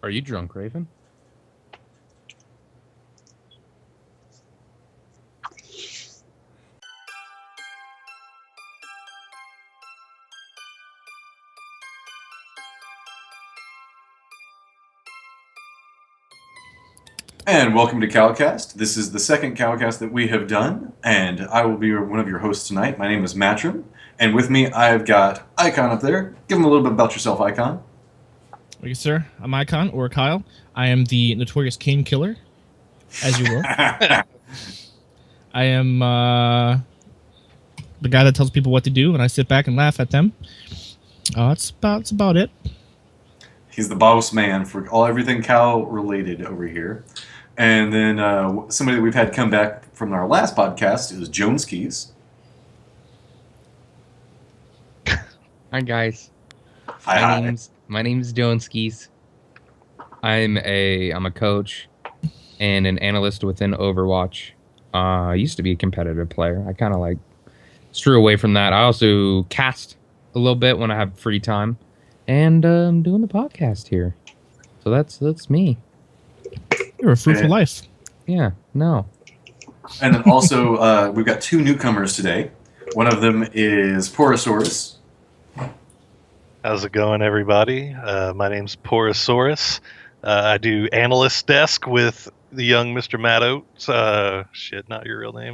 Are you drunk, Raven? And welcome to CowCast. This is the second CowCast that we have done, and I will be one of your hosts tonight. My name is Matrym, and with me I've got Ikhon up there. Give him a little bit about yourself, Ikhon. Thank you, sir. I'm Ikhon, or Kyle. I am the notorious cane killer, as you will. I am the guy that tells people what to do, and I sit back and laugh at them. That's about it. He's the boss man for everything cow related over here. And then somebody that we've had come back from our last podcast is Joneskies. Hi guys. Hi. My name's Joneskies. I'm a coach and an analyst within Overwatch. I used to be a competitive player. I kind of like strew away from that. I also cast a little bit when I have free time, and I'm doing the podcast here. So that's me. You're a fruitful life. Yeah. No. And then also we've got two newcomers today. One of them is Porosaurus. How's it going, everybody? My name's Porosaurus. I do analyst desk with the young Mr. Matt Oates. Shit, not your real name.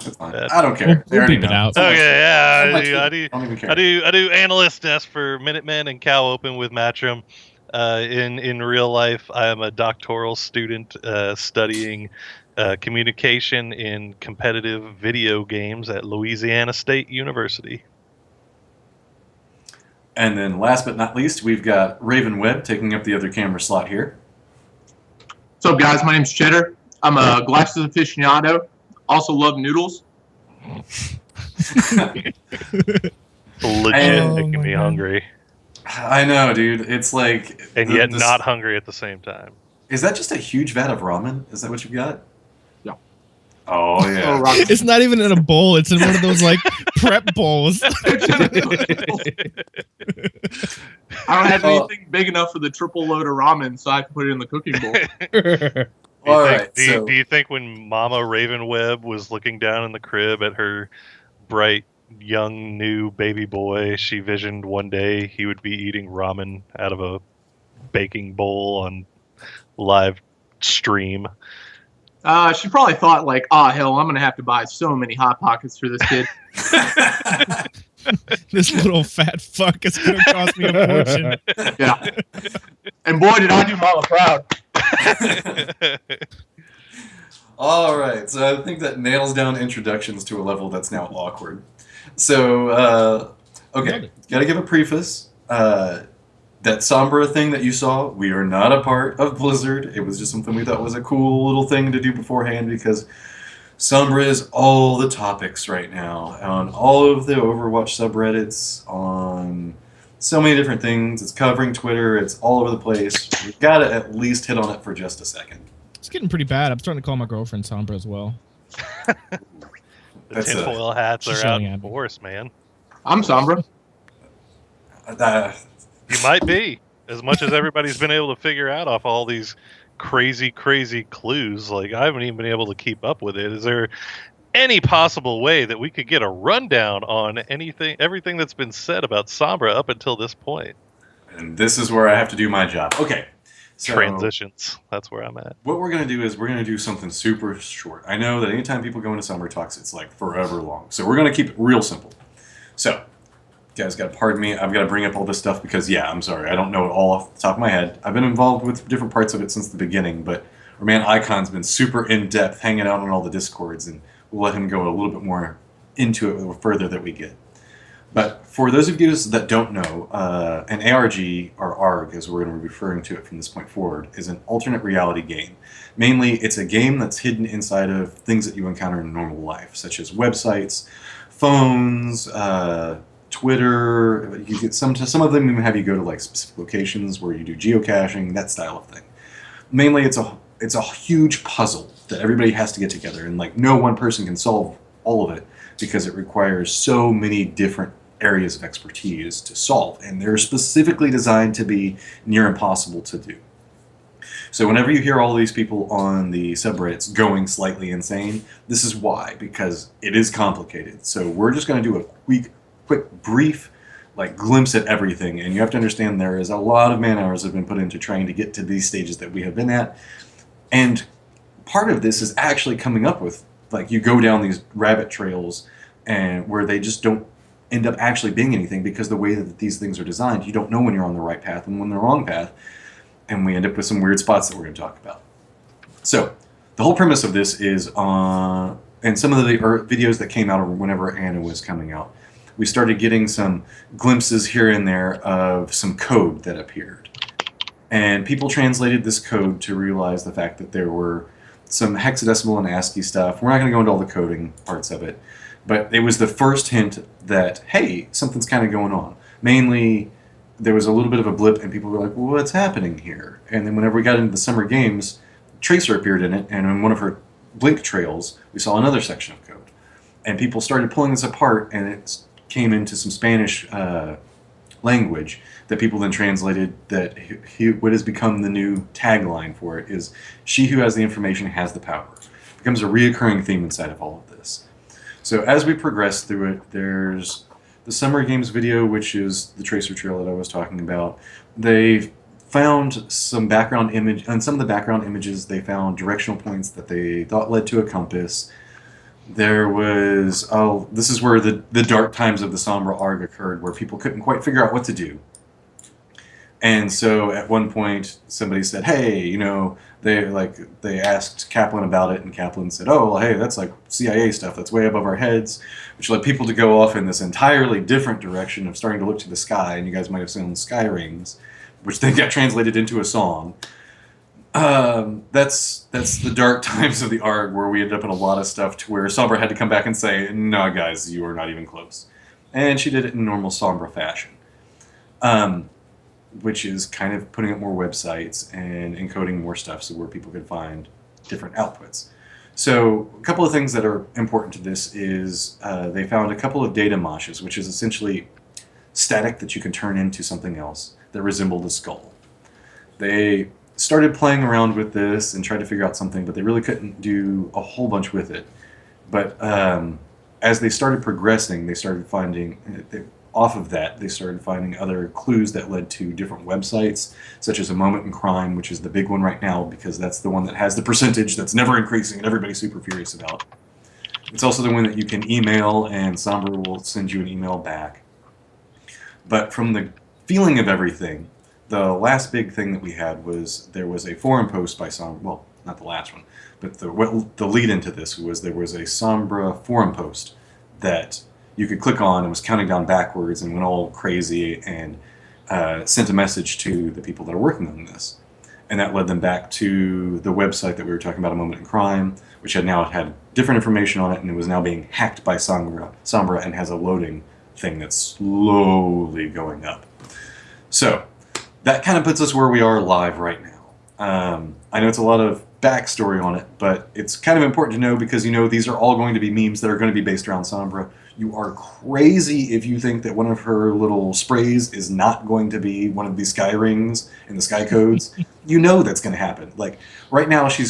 That's fine. I don't care. We'll beep it out. Okay, yeah, I don't even care. I do analyst desk for Minutemen and Cow Open with Matrym. In real life, I am a doctoral student studying communication in competitive video games at Louisiana State University. And then last but not least, we've got Ravenwebb taking up the other camera slot here. What's up, guys? My name's Cheddar. I'm a glasses aficionado. Also love noodles. Legit making me hungry. I know, dude. It's like... And yet not hungry at the same time. Is that just a huge vat of ramen? Is that what you've got? Yeah. Oh, yeah. It's not even in a bowl. It's in one of those, like, prep bowls. I don't have anything big enough for the triple load of ramen, so I can put it in the cooking bowl. Do you think when Mama Ravenwebb was looking down in the crib at her bright, young, new baby boy, she visioned one day he would be eating ramen out of a baking bowl on live stream? She probably thought, like, hell, I'm going to have to buy so many Hot Pockets for this kid. This little fat fuck is going to cost me a fortune. Yeah. And boy, did I do Mama proud. All right, so I think that nails down introductions to a level that's now awkward. So, okay, gotta give a preface. That Sombra thing that you saw, we are not a part of Blizzard. It was just something we thought was a cool little thing to do beforehand because Sombra is all the topics right now on all of the Overwatch subreddits, on so many different things. It's covering Twitter. It's all over the place. We've got to at least hit on it for just a second. It's getting pretty bad. I'm starting to call my girlfriend Sombra as well. The tinfoil hats are out in force, man. I'm Sombra. You might be. As much as everybody's been able to figure out off all these crazy clues, like I haven't even been able to keep up with it. Is there any possible way that we could get a rundown on everything that's been said about Sombra up until this point? And this is where I have to do my job. Okay. So transitions. That's where I'm at. What we're going to do is we're going to do something super short. I know that anytime people go into Sombra Talks, it's like forever long. So we're going to keep it real simple. So, you guys got to pardon me. I've got to bring up all this stuff because, yeah, I'm sorry. I don't know it all off the top of my head. I've been involved with different parts of it since the beginning, but our man Ikhon's been super in-depth, hanging out on all the Discords, and we'll let him go a little bit more into it the further that we get. But for those of you that don't know, an ARG, or ARG, as we're going to be referring to it from this point forward, is an alternate reality game. Mainly, it's a game that's hidden inside of things that you encounter in normal life, such as websites, phones, Twitter. You get some of them even have you go to like specific locations where you do geocaching, that style of thing. Mainly, it's a huge puzzle that everybody has to get together, and like no one person can solve all of it because it requires so many different areas of expertise to solve, and they're specifically designed to be near impossible to do. So whenever you hear all these people on the subreddits going slightly insane, this is why, because it is complicated. So we're just going to do a quick, brief, like glimpse at everything, and you have to understand there is a lot of man hours have been put into trying to get to these stages that we have been at, and part of this is actually coming up with, like, you go down these rabbit trails and where they just don't end up actually being anything, because the way that these things are designed, you don't know when you're on the right path and when the wrong path, and we end up with some weird spots that we're going to talk about. So the whole premise of this is and some of the videos that came out whenever Anna was coming out, we started getting some glimpses here and there of some code that appeared, and people translated this code to realize the fact that there were some hexadecimal and ASCII stuff. We're not going to go into all the coding parts of it, but it was the first hint that, hey, something's kind of going on. Mainly, there was a little bit of a blip, and people were like, well, what's happening here? And then whenever we got into the summer games, Tracer appeared in it, and on one of her blink trails, we saw another section of code. And people started pulling this apart, and it came into some Spanish language that people then translated, that what has become the new tagline for it is, she who has the information has the power. It becomes a reoccurring theme inside of all of this. So as we progress through it, there's the Summer Games video, which is the Tracer Trail that I was talking about. They found some background image, and some of the background images they found directional points that they thought led to a compass. There was, this is where the dark times of the Sombra Arg occurred, where people couldn't quite figure out what to do. And so at one point, somebody said, hey, you know, they asked Kaplan about it, and Kaplan said, oh, well, hey, that's like CIA stuff, that's way above our heads, which led people to go off in this entirely different direction of starting to look to the sky, and you guys might have seen Sky Rings, which then got translated into a song. That's the dark times of the ARG, where we ended up in a lot of stuff to where Sombra had to come back and say, no, guys, you are not even close. And she did it in normal Sombra fashion. Which is kind of putting up more websites and encoding more stuff so where people could find different outputs. So a couple of things that are important to this is they found a couple of data moshes, which is essentially static that you can turn into something else that resembled a skull. They started playing around with this and tried to figure out something, but they really couldn't do a whole bunch with it. But as they started progressing, they started finding, off of that, they started finding other clues that led to different websites, such as A Moment in Crime, which is the big one right now, because that's the one that has the percentage that's never increasing and everybody's super furious about. It's also the one that you can email, and Sombra will send you an email back. But from the feeling of everything, the last big thing that we had was there was a forum post by Sombra, well, not the last one, but the lead into this was there was a Sombra forum post that you could click on and was counting down backwards and went all crazy and sent a message to the people that are working on this. And that led them back to the website that we were talking about, A Moment in Crime, which had now had different information on it, and it was now being hacked by Sombra and has a loading thing that's slowly going up. So that kind of puts us where we are live right now. I know it's a lot of backstory on it, but it's kind of important to know because, you know, these are all going to be memes that are going to be based around Sombra. You are crazy if you think that one of her little sprays is not going to be one of these sky rings and the sky codes. You know that's going to happen. Like, right now she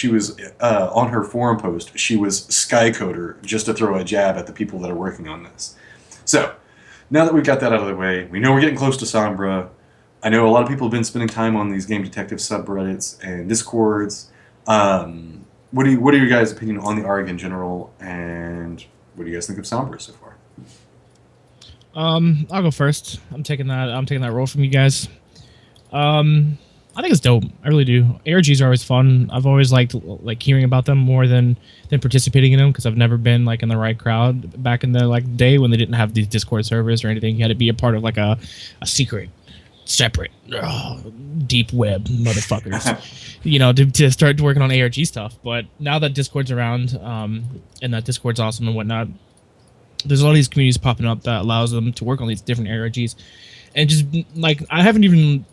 was on her forum post, she was sky coder just to throw a jab at the people that are working on this. So, now that we've got that out of the way, we know we're getting close to Sombra. I know a lot of people have been spending time on these Game Detective subreddits and Discords. What are your guys' opinion on the ARG in general, and what do you guys think of Sombra so far? I'll go first. I'm taking that role from you guys. I think it's dope. I really do. ARGs are always fun. I've always liked hearing about them more than participating in them because I've never been like in the right crowd back in the day when they didn't have these Discord servers or anything. You had to be a part of like a secret, separate, deep web motherfuckers, you know, to start working on ARG stuff. But now that Discord's around, and that Discord's awesome and whatnot, there's a lot of these communities popping up that allows them to work on these different ARGs. And just like, I haven't even,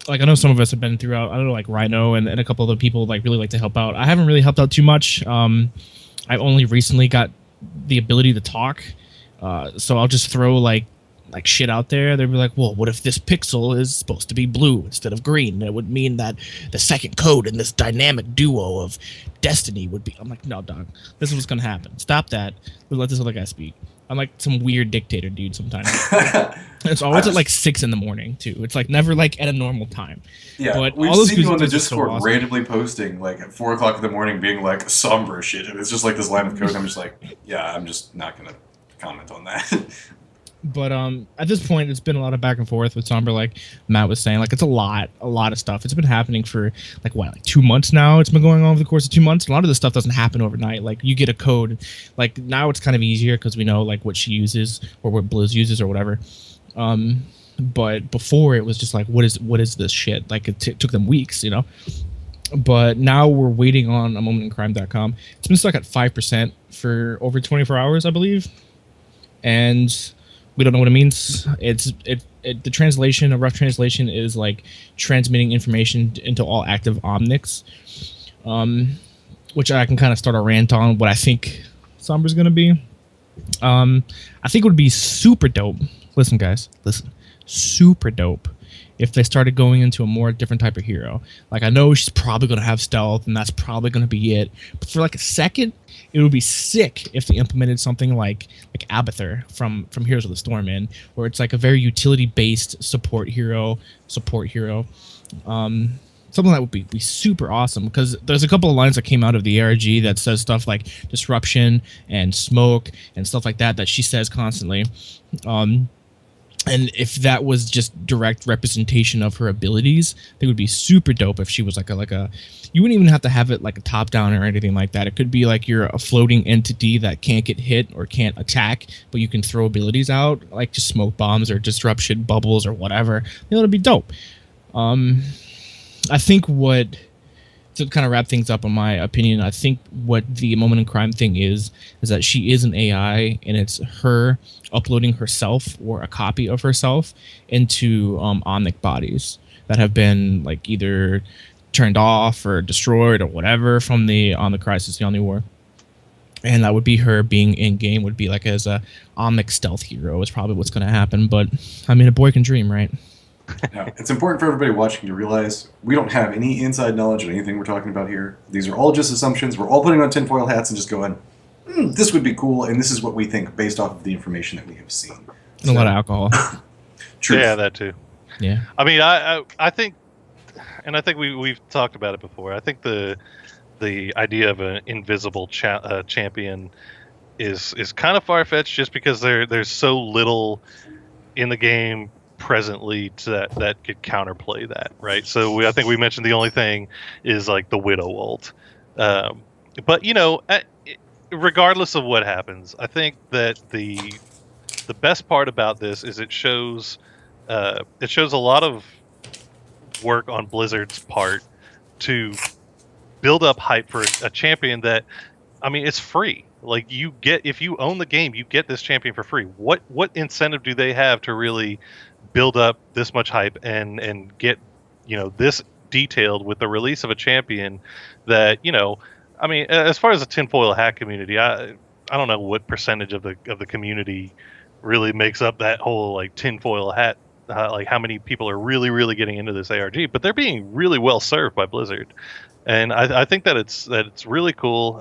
like, I know some of us have been throughout, I don't know, like Rhino and a couple other people really like to help out. I haven't really helped out too much. I've only recently got the ability to talk. So I'll just throw like like shit out there, they'd be like, well, what if this pixel is supposed to be blue instead of green? It would mean that the second code in this dynamic duo of destiny would be. I'm like, no, dog, this is what's gonna happen. Stop that. Let this other guy speak. I'm like some weird dictator dude sometimes. It's always at like 6 in the morning too. It's like never like at a normal time. Yeah, but we've all those seen you on the music is Discord so awesome. randomly posting like at 4 o'clock in the morning, being like somber shit, and it's just like this line of code. I'm just like, yeah, I'm just not gonna comment on that. But at this point, it's been a lot of back and forth with Somber, like Matt was saying. Like, it's a lot of stuff. It's been happening for like 2 months now. It's been going on over the course of 2 months. A lot of this stuff doesn't happen overnight. Like, you get a code. Like, now it's kind of easier because we know like what she uses or what Blizz uses or whatever. But before it was just like, what is this shit? Like, it took them weeks, you know. But now we're waiting on a momentincrime.com. It's been stuck at 5% for over 24 hours, I believe, and we don't know what it means. The translation, a rough translation, is like transmitting information into all active omnics, which I can kind of start a rant on what I think Somber's going to be. I think it would be super dope. Listen, guys, listen. Super dope if they started going into a more different type of hero. Like, I know she's probably going to have stealth, and that's probably going to be it. But for like a second, it would be sick if they implemented something like Abathur from Heroes of the Storm in, where it's like a very utility-based support hero. Something that would be super awesome, because there's a couple of lines that came out of the ARG that says stuff like disruption and smoke and stuff like that she says constantly. And if that was just direct representation of her abilities, they would be super dope if she was like a you wouldn't even have to have it like a top down or anything like that. It could be like you're a floating entity that can't get hit or can't attack, but you can throw abilities out, like just smoke bombs or disruption bubbles or whatever. You know, it'd be dope. I think to kind of wrap things up, in my opinion, I think what the Moment in Crime thing is that she is an AI, and it's her uploading herself or a copy of herself into omnic bodies that have been like either turned off or destroyed or whatever from the Crisis, the Omni War. And that would be her being in game, would be like as a omnic stealth hero is probably what's going to happen. But I mean, a boy can dream, right? Now, it's important for everybody watching to realize we don't have any inside knowledge of anything we're talking about here. These are all just assumptions. We're all putting on tinfoil hats and just going, this would be cool, and this is what we think based off of the information that we have seen. And a lot of alcohol. Truth. Yeah, that too. Yeah. I mean, I think, and I think we've talked about it before. I think the idea of an invisible champion is kind of far fetched, just because there's so little in the game presently that could counterplay that, right? So I think we mentioned the only thing is like the Widow ult, but you know, regardless of what happens, I think that the best part about this is it shows a lot of work on Blizzard's part to build up hype for a champion that, I mean, it's free. Like, if you own the game, you get this champion for free. What incentive do they have to really build up this much hype and get, you know, this detailed with the release of a champion that, you know, I mean, as far as the tinfoil hat community, I don't know what percentage of the community really makes up that whole like tinfoil hat, like how many people are really getting into this ARG, but they're being really well served by Blizzard, and I think that it's really cool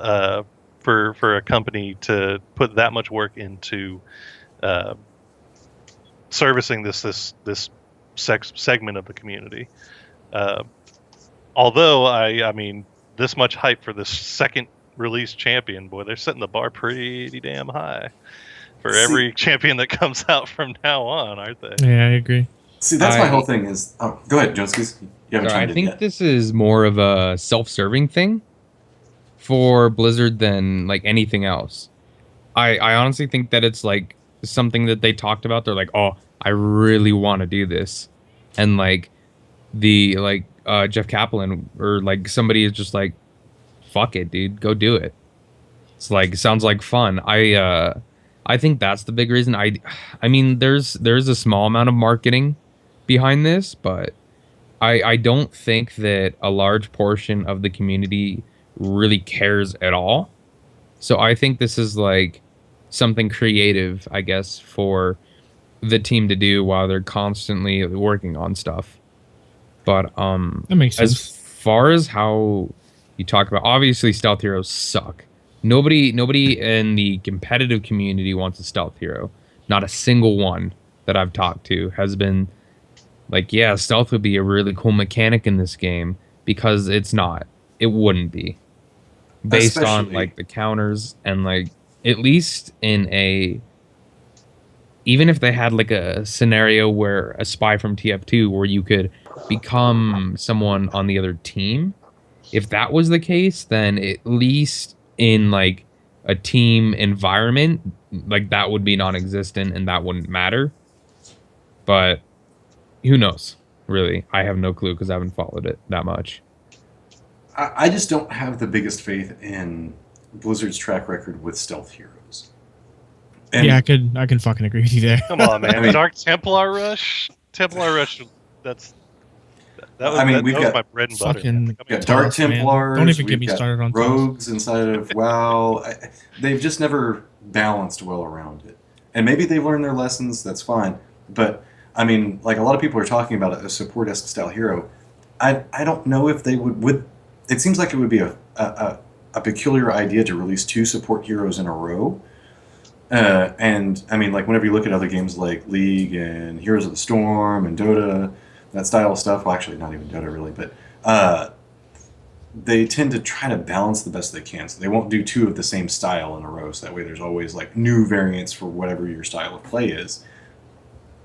for a company to put that much work into servicing this segment of the community. Although I mean, this much hype for this second release champion, boy, they're setting the bar pretty damn high for every champion that comes out from now on, aren't they? Yeah, I agree. See, that's my whole thing is... Oh, go ahead, Joneskies. You haven't chimed in I yet. think this is more of a self-serving thing for Blizzard than like anything else. I honestly think that it's like something that they talked about. They're like, oh, I really want to do this. And like Jeff Kaplan or like somebody is just like, fuck it, dude, go do it. It's like, sounds like fun. I think that's the big reason. I mean, there's a small amount of marketing behind this, but I don't think that a large portion of the community really cares at all. So I think this is like something creative, I guess, for the team to do while they're constantly working on stuff. But That makes as sense. far as how you talk about, obviously stealth heroes suck. Nobody in the competitive community wants a stealth hero. Not a single one that I've talked to has been like, yeah, stealth would be a really cool mechanic in this game, because it's not. It wouldn't be. Based on Especially- like the counters and like at least in a, even if they had like a scenario where a spy from TF2 where you could become someone on the other team, if that was the case, then at least in like a team environment, like that would be non-existent and that wouldn't matter. But who knows? Really, I have no clue because I haven't followed it that much. I just don't have the biggest faith in Blizzard's track record with stealth heroes. And Yeah, I can fucking agree with you there. Come on, man. I mean- Dark Templar Rush. Templar Rush. That was, I mean, that we've was got my bread and butter. fucking- man. we've got Dark Toss, man. Templars. Don't even get we've me got started on Toss. rogues inside of WoW. They've just never balanced well around it. And maybe they've learned their lessons. That's fine. But I mean, like a lot of people are talking about a support-esque style hero. I don't know if they would. It seems like it would be a peculiar idea to release 2 support heroes in a row. And I mean, like whenever you look at other games like League and Heroes of the Storm and Dota, that style of stuff. Well, actually, not even Dota really, but they tend to try to balance the best they can. So they won't do 2 of the same style in a row. So that way, there's always like new variants for whatever your style of play is.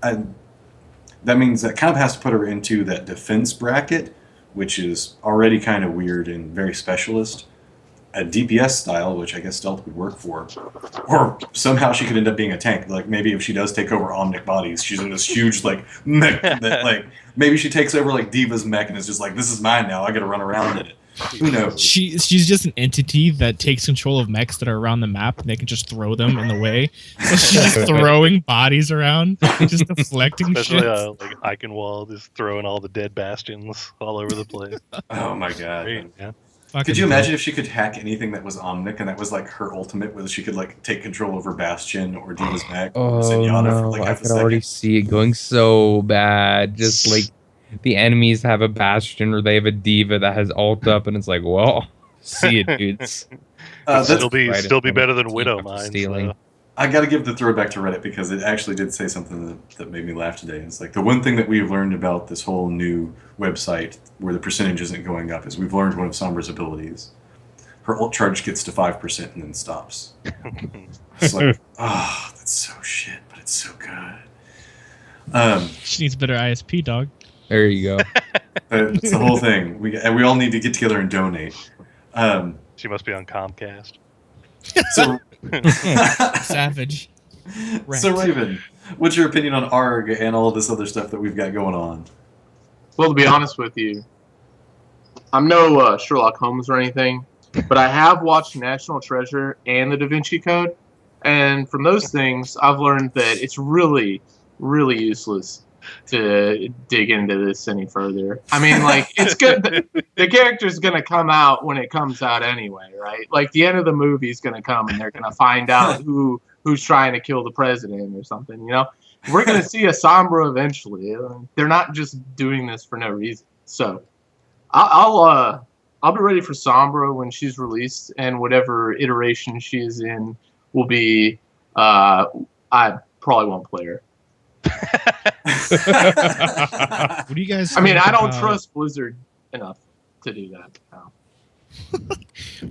That means that kind of has to put her into that defense bracket, which is already kind of weird and very specialist. A DPS style, which I guess stealth would work for, or somehow she could end up being a tank. Like maybe if she does take over Omnic bodies, she's in this huge like mech that like maybe she takes over like Diva's mech and is just like, this is mine now. I got to run around in it. Who knows? She's just an entity that takes control of mechs that are around the map, and they can just throw them in the way. So she's just throwing bodies around, just deflecting Especially shit. like Eichenwald is throwing all the dead bastions all over the place. Oh my god. Great, man. Fucking Could you dope. imagine if she could hack anything that was Omnic and that was like her ultimate, whether she could like take control over Bastion or Diva's mech or Oh Zenyatta for no, like I half a could already second? see it going so bad. Just like the enemies have a Bastion or they have a Diva that has ult up, and it's like, well, see it, dudes. That's, Still be right still be in better than front Widow of Mines. stealing. Though. I got to give the throwback to Reddit because it actually did say something that made me laugh today. It's like the one thing that we've learned about this whole new website where the percentage isn't going up is we've learned one of Sombra's abilities. Her ult charge gets to 5% and then stops. It's like, oh, that's so shit, but it's so good. She needs better ISP, dog. There you go. It's the whole thing. We all need to get together and donate. She must be on Comcast. So, Savage. so Raven, what's your opinion on ARG and all of this other stuff that we've got going on? Well, to be honest with you, I'm no Sherlock Holmes or anything, but I have watched National Treasure and The Da Vinci Code, and from those things, I've learned that it's really, really useless to dig into this any further. I mean, like, it's good. The character's going to come out when it comes out anyway, right? Like, the end of the movie's going to come, and they're going to find out who's trying to kill the president or something, you know? We're going to see a Sombra eventually. They're not just doing this for no reason. So, I'll be ready for Sombra when she's released, and whatever iteration she is in will be. I probably won't play her. What do you guys? I mean, think I don't about- trust Blizzard enough to do that. No.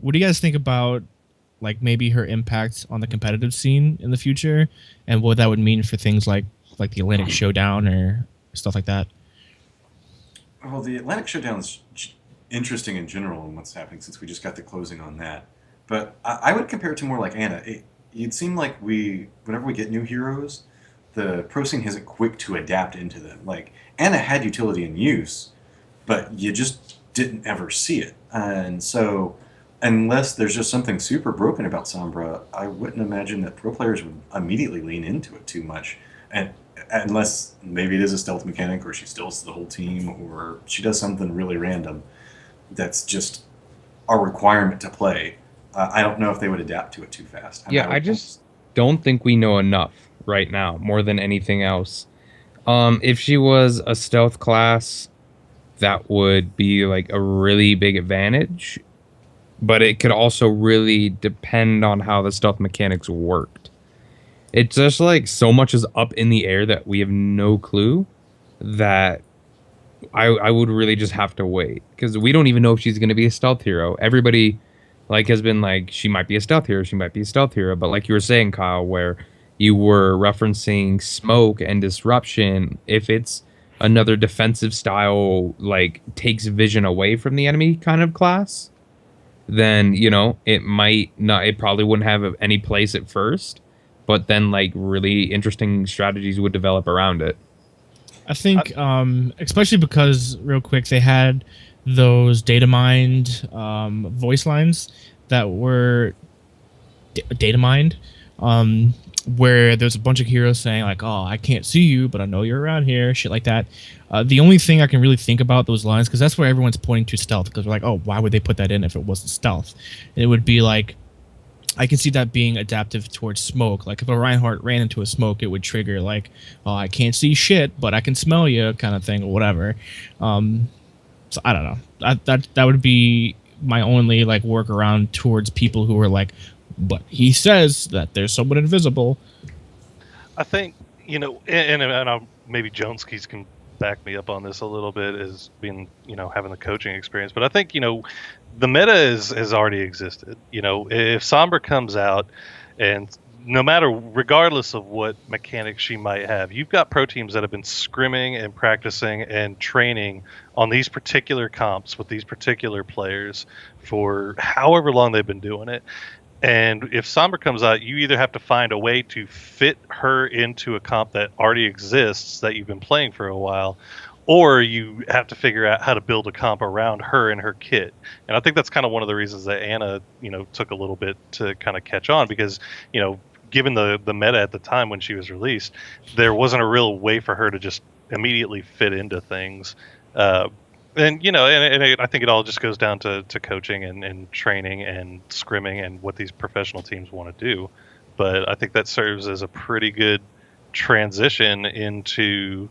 What do you guys think about, like, maybe her impact on the competitive scene in the future, and what that would mean for things like the Atlantic Showdown or stuff like that? Well, the Atlantic Showdown is interesting in general in what's happening since we just got the closing on that. But I would compare it to more like Anna. It'd seem like whenever we get new heroes, the pro scene isn't quick to adapt into them. Like, Anna had utility and use, but you just didn't ever see it. And so, unless there's just something super broken about Sombra, I wouldn't imagine that pro players would immediately lean into it too much. And unless maybe it is a stealth mechanic, or she steals the whole team, or she does something really random that's just a requirement to play. I don't know if they would adapt to it too fast. Yeah, I just don't think we know enough. right now more than anything else. If she was a stealth class, that would be like a really big advantage, but it could also really depend on how the stealth mechanics worked. It's just like so much is up in the air that we have no clue, that I would really just have to wait, because we don't even know if she's going to be a stealth hero. Everybody like has been like, she might be a stealth hero, she might be a stealth hero, but like you were saying, Kyle, where you were referencing smoke and disruption, if it's another defensive style, like takes vision away from the enemy kind of class, then you know it might not, it probably wouldn't have any place at first, but then like really interesting strategies would develop around it. I think, especially because, real quick, they had those data mined voice lines that were data mined, where there's a bunch of heroes saying like, "Oh, I can't see you, but I know you're around here," shit like that. The only thing I can really think about those lines, because that's where everyone's pointing to stealth, because we're like, "Oh, why would they put that in if it wasn't stealth?" And it would be like, I can see that being adaptive towards smoke. Like if a Reinhardt ran into a smoke, it would trigger like, "Oh, I can't see shit, but I can smell you," kind of thing, or whatever. So I don't know. That would be my only like workaround towards people who are like, "But he says that there's someone invisible." I think, and maybe Joneskies can back me up on this a little bit, as being, having the coaching experience. But I think, the meta has already existed. If Sombra comes out, and regardless of what mechanics she might have, you've got pro teams that have been scrimming and practicing and training on these particular comps with these particular players for however long they've been doing it. And if Sombra comes out, you either have to find a way to fit her into a comp that already exists that you've been playing for a while, or you have to figure out how to build a comp around her and her kit. And I think that's kind of one of the reasons that Anna, took a little bit to kind of catch on, because, given the meta at the time when she was released, there wasn't a real way for her to just immediately fit into things. And I think it all just goes down to coaching and training and scrimming and what these professional teams want to do. But I think that serves as a pretty good transition into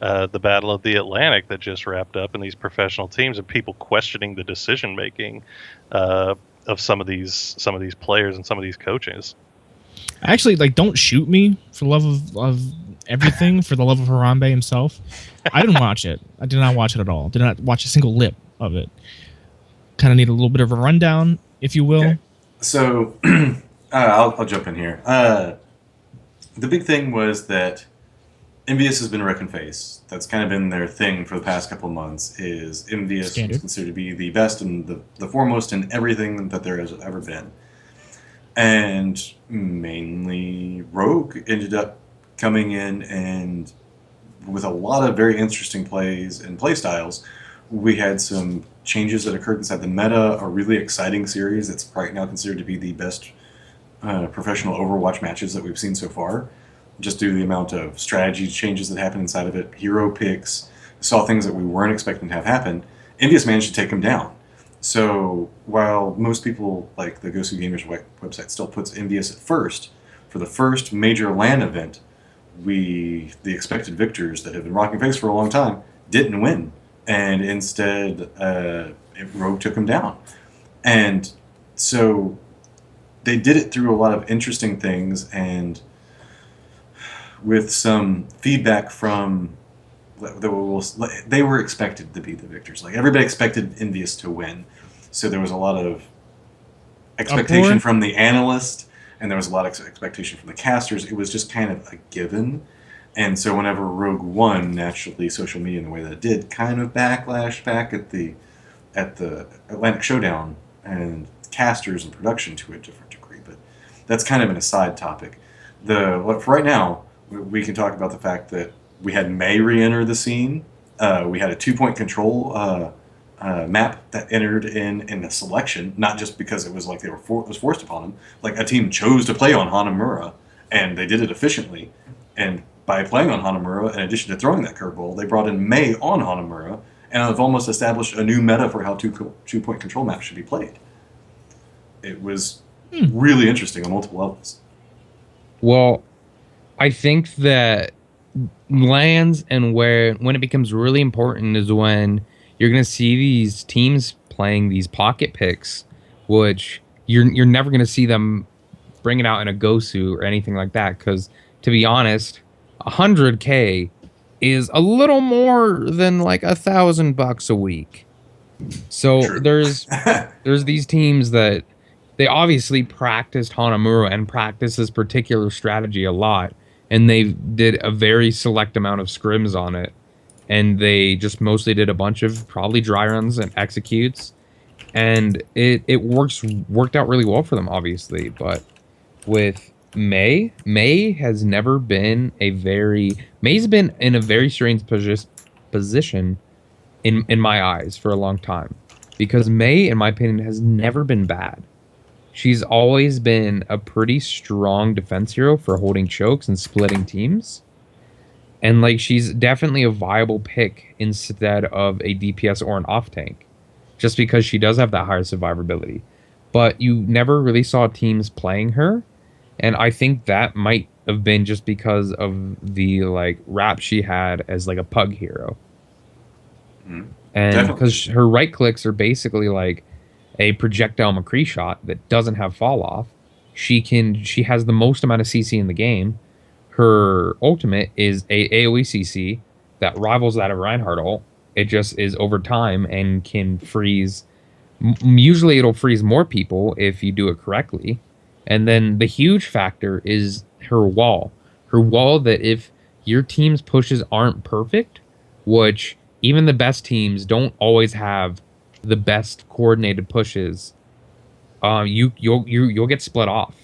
the Battle of the Atlantic that just wrapped up, and these professional teams and people questioning the decision making of some of these players and some of these coaches. Actually, like, don't shoot me for the love of everything, for the love of Harambe himself. I didn't watch it. I did not watch it at all. Did not watch a single lip of it. Kind of need a little bit of a rundown, if you will. Okay. So, I'll jump in here. The big thing was that Envious has been a wreck face. That's kind of been their thing for the past couple of months, is Envious is considered to be the best and the foremost in everything that there has ever been. And mainly Rogue ended up coming in, and with a lot of very interesting plays and play styles, we had some changes that occurred inside the meta, a really exciting series that's right now considered to be the best professional Overwatch matches that we've seen so far, just due to the amount of strategy changes that happened inside of it, hero picks, saw things that we weren't expecting to have happen. Envious managed to take them down. So while most people, like the Gosu Gamers website, still puts Envious at first, for the first major LAN event, the expected victors that have been rocking face for a long time didn't win, and instead Rogue took them down. And so they did it through a lot of interesting things, and with some feedback from, they were expected to be the victors. Like, everybody expected Envious to win. So there was a lot of expectation from the analyst, and there was a lot of expectation from the casters. It was just kind of a given. And so whenever Rogue won, naturally social media, in the way that it did, kind of backlashed back at the Atlantic Showdown and casters and production to a different degree. But that's kind of an aside topic. For right now, we can talk about the fact that we had May re-enter the scene. We had a 2-point control map that entered in the selection, not just because it was like it was forced upon them. Like, a team chose to play on Hanamura, and they did it efficiently. And by playing on Hanamura, in addition to throwing that curveball, they brought in May on Hanamura, and have almost established a new meta for how 2-point control maps should be played. It was really interesting on multiple levels. Well, I think that lands and when it becomes really important is when you're going to see these teams playing these pocket picks, which you're never going to see them bring it out in a Gosu or anything like that. Because to be honest, 100K is a little more than like $1,000 a week. So True. there's these teams that they obviously practiced Hanamura and practiced this particular strategy a lot, and they did a very select amount of scrims on it, and they just mostly did a bunch of probably dry runs and executes, and it worked out really well for them, obviously. But with May has never been May's been in a very strange position in my eyes for a long time, because May, in my opinion, has never been bad. She's always been a pretty strong defense hero for holding chokes and splitting teams. And like she's definitely a viable pick instead of a DPS or an off tank, just because she does have that higher survivability. But you never really saw teams playing her, and I think that might have been just because of the like rap she had as like a pug hero. Mm, And definitely. because her right clicks are basically like a projectile McCree shot that doesn't have fall off, she has the most amount of CC in the game. Her ultimate is a AoE CC that rivals that of Reinhardt ult. It just is over time and can freeze. Usually it'll freeze more people if you do it correctly. And then the huge factor is her wall. Her wall that if your team's pushes aren't perfect, which even the best teams don't always have the best coordinated pushes, you'll get split off.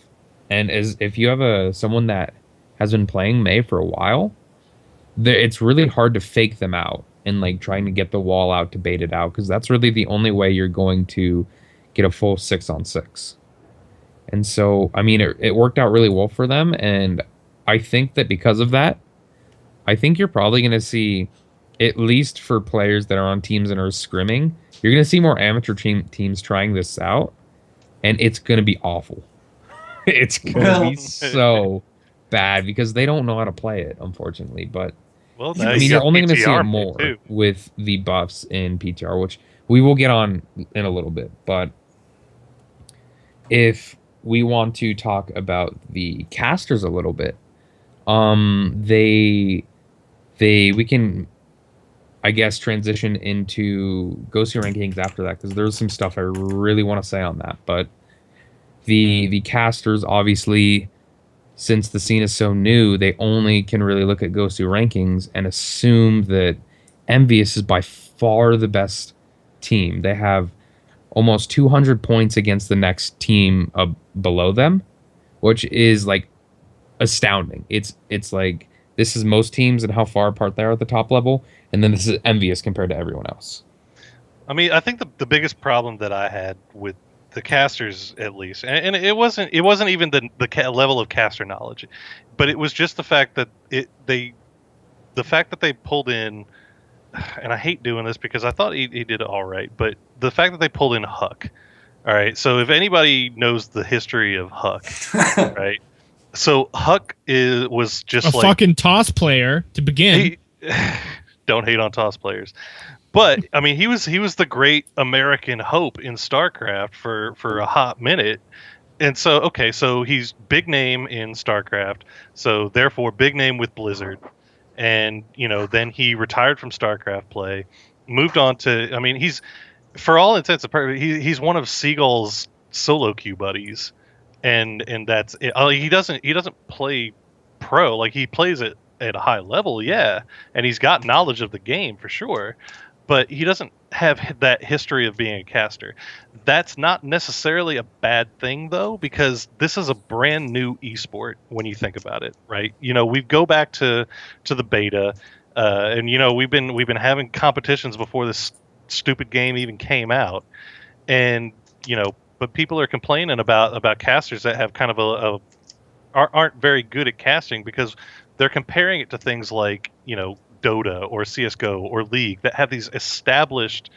And as if you have someone that has been playing May for a while, it's really hard to fake them out and like trying to get the wall out to bait it out, because that's really the only way you're going to get a full 6-on-6. And so, I mean, it worked out really well for them, and I think that because of that, I think you're probably going to see, at least for players that are on teams and are scrimming, you're going to see more amateur teams trying this out, and it's going to be awful. It's going to be so bad because they don't know how to play it, unfortunately. But Well, I now I you mean, you're got only going to see it PTR more too. with the buffs in PTR, which we will get on in a little bit. But if we want to talk about the casters a little bit, we can, I guess, transition into Ghosty rankings after that, because there's some stuff I really want to say on that. But the casters, obviously, since the scene is so new, they only can really look at Ghosty rankings and assume that Envious is by far the best team. They have almost 200 points against the next team below them, which is like astounding. It's like this is most teams and how far apart they are at the top level, and then this is Envious compared to everyone else. I mean, I think the biggest problem that I had with the casters, at least, and it wasn't even the level of caster knowledge, but it was just the fact that the fact that they pulled in, and I hate doing this because I thought he did it all right, but the fact that they pulled in Huck. All right, so if anybody knows the history of Huck, right? So Huck was just A like fucking toss player to begin. he, don't hate on toss players. But I mean, he was the great American hope in StarCraft for a hot minute. And so okay, so he's big name in StarCraft, so therefore big name with Blizzard. And then he retired from StarCraft play, moved on to, I mean, he's, for all intents and purposes, he's one of Seagull's solo queue buddies. And that's it. He doesn't play pro, like he plays it at a high level, yeah, and he's got knowledge of the game for sure, but he doesn't have that history of being a caster. That's not necessarily a bad thing though, because this is a brand new esport when you think about it, right? We go back to the beta, and we've been having competitions before this stupid game even came out, and but people are complaining about casters that have kind of aren't very good at casting, because they're comparing it to things like Dota or CS:GO or League that have these established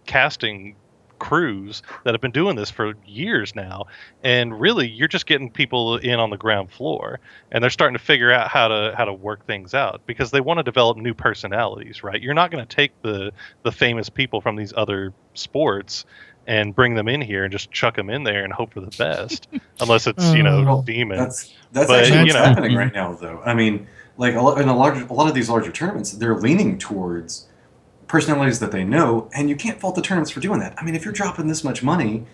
casting crews that have been doing this for years now, and really you're just getting people in on the ground floor, and they're starting to figure out how to work things out because they want to develop new personalities, right? You're not going to take the famous people from these other sports and bring them in here and just chuck them in there and hope for the best, unless it's Demon. That's But, actually what's you know- happening right now, though. I mean, like a lot of these larger tournaments, they're leaning towards personalities that they know, and you can't fault the tournaments for doing that. I mean, if you're dropping this much money,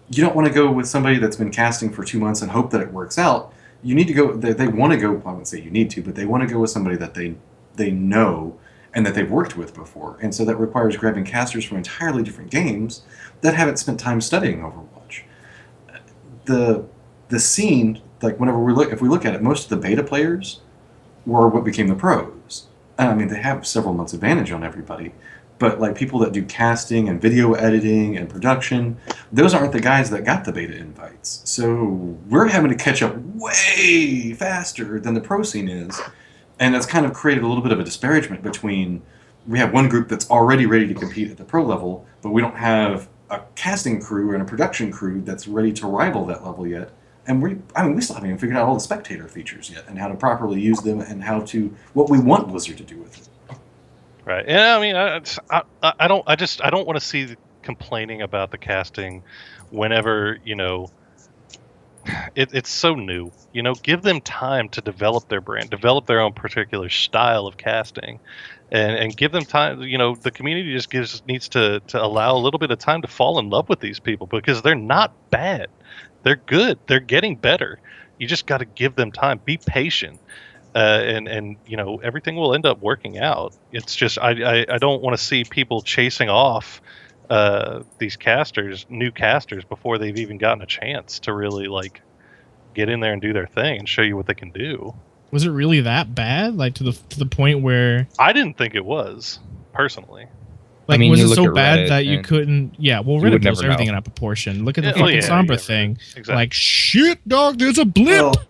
you don't want to go with somebody that's been casting for 2 months and hope that it works out. You need to go. They want to go. I wouldn't say you need to, but they want to go with somebody that they know and that they've worked with before. And so that requires grabbing casters from entirely different games that haven't spent time studying Overwatch. The scene, like if we look at it, most of the beta players were what became the pros. I mean, they have several months advantage on everybody, but like people that do casting and video editing and production, those aren't the guys that got the beta invites. So we're having to catch up way faster than the pro scene is, and that's kind of created a little bit of a disparagement between, we have one group that's already ready to compete at the pro level, but we don't have a casting crew and a production crew that's ready to rival that level yet. And we still haven't even figured out all the spectator features yet, and how to properly use them, and what we want Blizzard to do with it. Right. Yeah. I mean, I don't want to see complaining about the casting whenever, it's so new. Give them time to develop their brand, develop their own particular style of casting, and give them time. The community just needs to allow a little bit of time to fall in love with these people, because they're not bad. They're good. They're getting better. You just got to give them time. Be patient, and everything will end up working out. It's just I don't want to see people chasing off these new casters before they've even gotten a chance to really get in there and do their thing and show you what they can do. Was it really that bad? Like to the point where I didn't think it was, personally. Like, I mean, was you it look so at bad Reddit that you and couldn't? Yeah, well, you Reddit would blows never everything know. out of proportion. Look at the Yeah, fucking yeah, Sombra yeah, thing. exactly. Like, shit, dog, there's a blip. Well,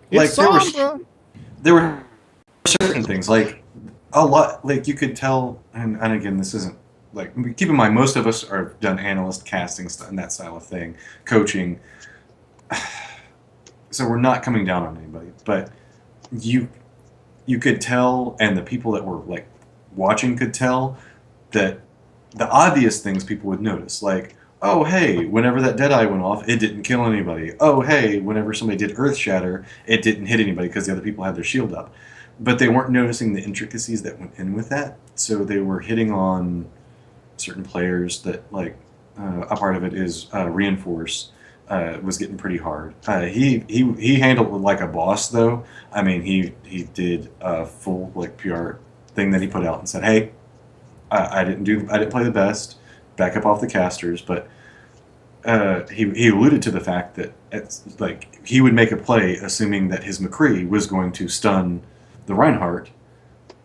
It's there Sombra. there were certain things, like a lot, like you could tell, and again, this isn't, like, keep in mind, most of us are done analyst casting and that style of thing, coaching, so we're not coming down on anybody, but you could tell, and the people that were watching could tell, that the obvious things people would notice, like, oh hey, whenever that Deadeye went off, it didn't kill anybody. Oh hey, whenever somebody did Earth Shatter, it didn't hit anybody because the other people had their shield up. But they weren't noticing the intricacies that went in with that, so they were hitting on certain players that, a part of it is Reinforce was getting pretty hard. He handled it like a boss, though. I mean, he did a full PR thing that he put out and said, hey, I didn't play the best, back up off the casters, but he alluded to the fact that he would make a play assuming that his McCree was going to stun the Reinhardt,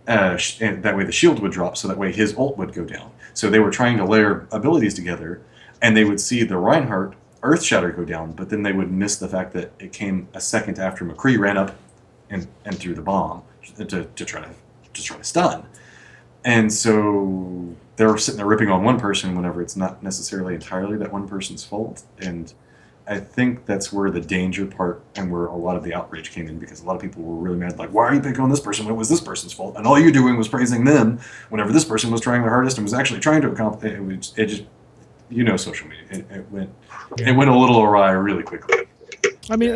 and that way the shield would drop, so that way his ult would go down. So they were trying to layer abilities together, and they would see the Reinhardt Earth Shatter go down, but then they would miss the fact that it came a second after McCree ran up and threw the bomb to try to stun. And so they were sitting there ripping on one person whenever it's not necessarily entirely that one person's fault. And I think that's where the danger part and where a lot of the outrage came in, because a lot of people were really mad, like, why are you picking on this person when it was this person's fault? And all you're doing was praising them whenever this person was trying their hardest and was actually trying to accomplish it. Just social media. It went a little awry really quickly. I mean,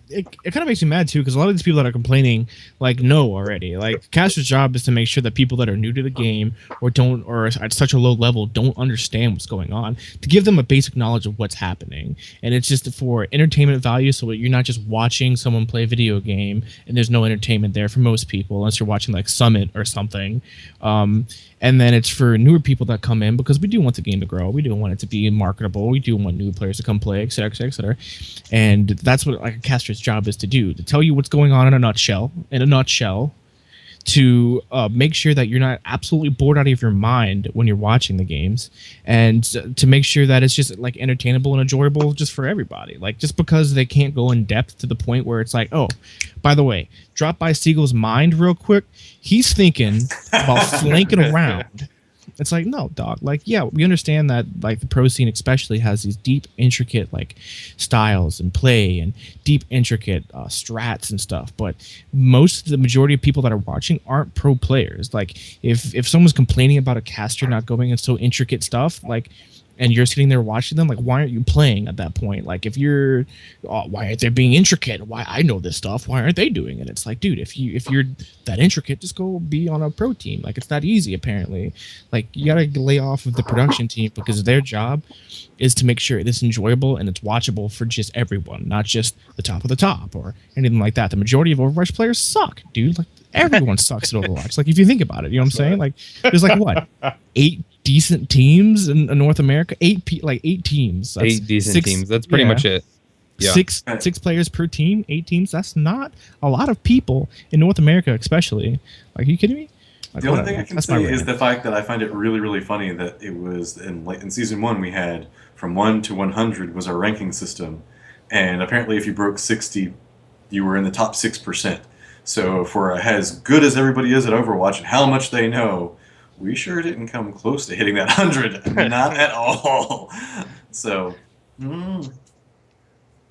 it kind of makes me mad too, because a lot of these people that are complaining know already. Like, caster's job is to make sure that people that are new to the game or are at such a low level don't understand what's going on, to give them a basic knowledge of what's happening. And it's just for entertainment value, so that you're not just watching someone play a video game and there's no entertainment there for most people, unless you're watching Summit or something. And then it's for newer people that come in, because we do want the game to grow. We do want it to be marketable. We do want new players to come play, et cetera, et cetera, et cetera. And that's what a caster's job is to do, to tell you what's going on in a nutshell, to make sure that you're not absolutely bored out of your mind when you're watching the games, and to make sure that it's just entertainable and enjoyable just for everybody. Just because they can't go in depth to the point where it's oh, by the way, drop by Siegel's mind real quick. He's thinking about flanking around It's like, no, dog. Like, yeah, we understand that like the pro scene especially has these deep, intricate like styles and play and deep, intricate strats and stuff. But the majority of people that are watching aren't pro players. Like, if someone's complaining about a caster not going into so intricate stuff, like, and you're sitting there watching them, like, why aren't you playing at that point? Like, if you're, why aren't they being intricate? Why, I know this stuff. Why aren't they doing it? It's like, dude, if you're that intricate, just go be on a pro team. Like, it's that easy, apparently. Like, you gotta lay off of the production team because their job is to make sure it's enjoyable and it's watchable for just everyone, not just the top of the top or anything like that. The majority of Overwatch players suck, dude. Like, everyone sucks at Overwatch. Like, if you think about it, you know what I'm saying? Like, there's like what, 8 decent teams in North America? 8 teams. That's 8 decent teams. That's pretty much it. Yeah. Six players per team, 8 teams. That's not a lot of people in North America, especially. Like, are you kidding me? Like, the only thing I can say is the fact that I find it really, really funny that it was in season 1 we had from 1 to 100 was our ranking system, and apparently if you broke 60, you were in the top 6%. So for as good as everybody is at Overwatch and how much they know, we sure didn't come close to hitting that 100. Not at all. So, I don't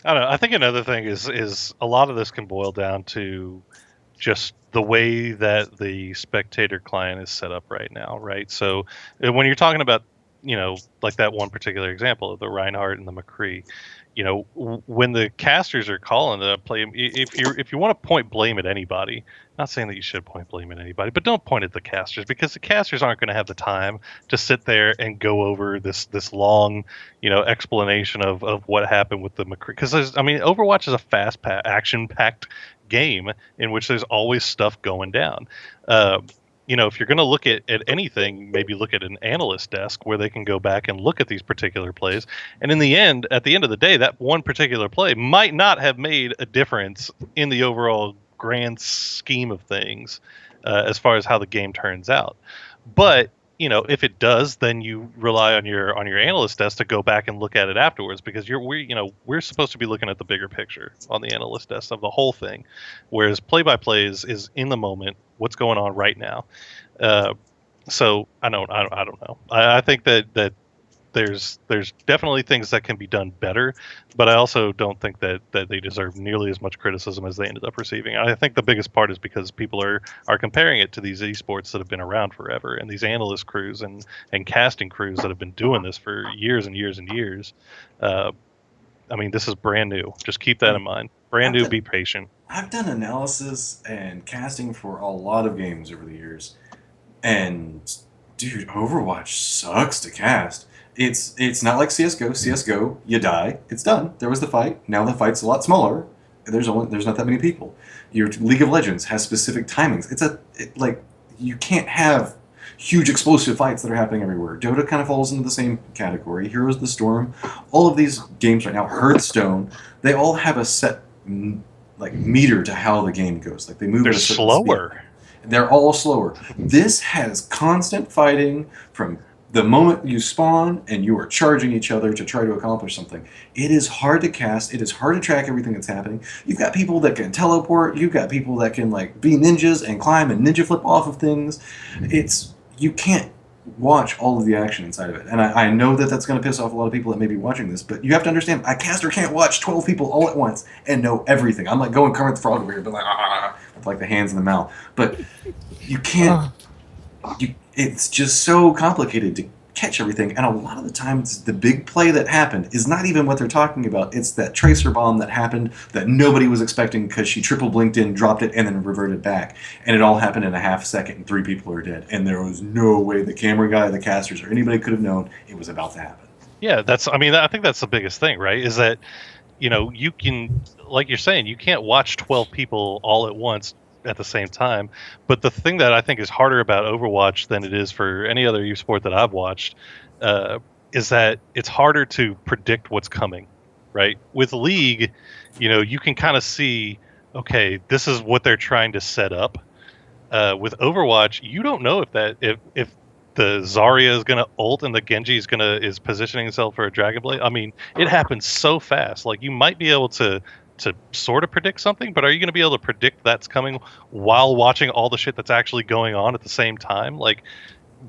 know. I think another thing is a lot of this can boil down to just the way that the spectator client is set up right now, right? So when you're talking about, like that one particular example of the Reinhardt and the McCree, when the casters are calling the play, if you want to point blame at anybody, not saying that you should point blame at anybody, but don't point at the casters, because the casters aren't going to have the time to sit there and go over this long, explanation of what happened with the McCree. Because Overwatch is a fast, action-packed game in which there's always stuff going down. If you're going to look at anything, maybe look at an analyst desk where they can go back and look at these particular plays. And at the end of the day, that one particular play might not have made a difference in the overall grand scheme of things as far as how the game turns out. But if it does, then you rely on your analyst desk to go back and look at it afterwards, because we're supposed to be looking at the bigger picture on the analyst desk of the whole thing, whereas play-by-play is in the moment, what's going on right now. So I don't know. I think that there's definitely things that can be done better, but I also don't think that they deserve nearly as much criticism as they ended up receiving. I think the biggest part is because people are comparing it to these esports that have been around forever, and these analyst crews and casting crews that have been doing this for years and years and years. This is brand new. Just keep that in mind. Brand new, be patient. I've done analysis and casting for a lot of games over the years, and dude, Overwatch sucks to cast. It's not like CSGO. CSGO, you die, it's done. There was the fight. Now the fight's a lot smaller. There's not that many people. Your League of Legends has specific timings. You can't have huge explosive fights that are happening everywhere. Dota kind of falls into the same category. Heroes of the Storm, all of these games right now, Hearthstone, they all have a set meter to how the game goes. Like, they move. They're at a certain slower. Speed. They're all slower. This has constant fighting from the moment you spawn and you are charging each other to try to accomplish something. It is hard to cast. It is hard to track everything that's happening. You've got people that can teleport. You've got people that can be ninjas and climb and ninja flip off of things. You can't watch all of the action inside of it. And I know that that's going to piss off a lot of people that may be watching this, but you have to understand, a caster can't watch 12 people all at once and know everything. I'm like going Kermit the Frog over here, but with the hands in the mouth. But you can't. It's just so complicated to catch everything, and a lot of the times the big play that happened is not even what they're talking about. It's that tracer bomb that happened that nobody was expecting because she triple blinked in, dropped it, and then reverted back. And it all happened in a half second, and 3 people are dead. And there was no way the camera guy, the casters, or anybody could have known it was about to happen. Yeah, I think that's the biggest thing, right? Is that, you can, like you're saying, you can't watch 12 people all at once at the same time. But the thing that I think is harder about Overwatch than it is for any other esport that I've watched is that it's harder to predict what's coming, right? With League, you can kind of see, okay, this is what they're trying to set up. With Overwatch, you don't know if the Zarya is gonna ult and the Genji is positioning himself for a Dragon Blade. It happens so fast. Like, you might be able to sort of predict something, but are you going to be able to predict that's coming while watching all the shit that's actually going on at the same time? Like,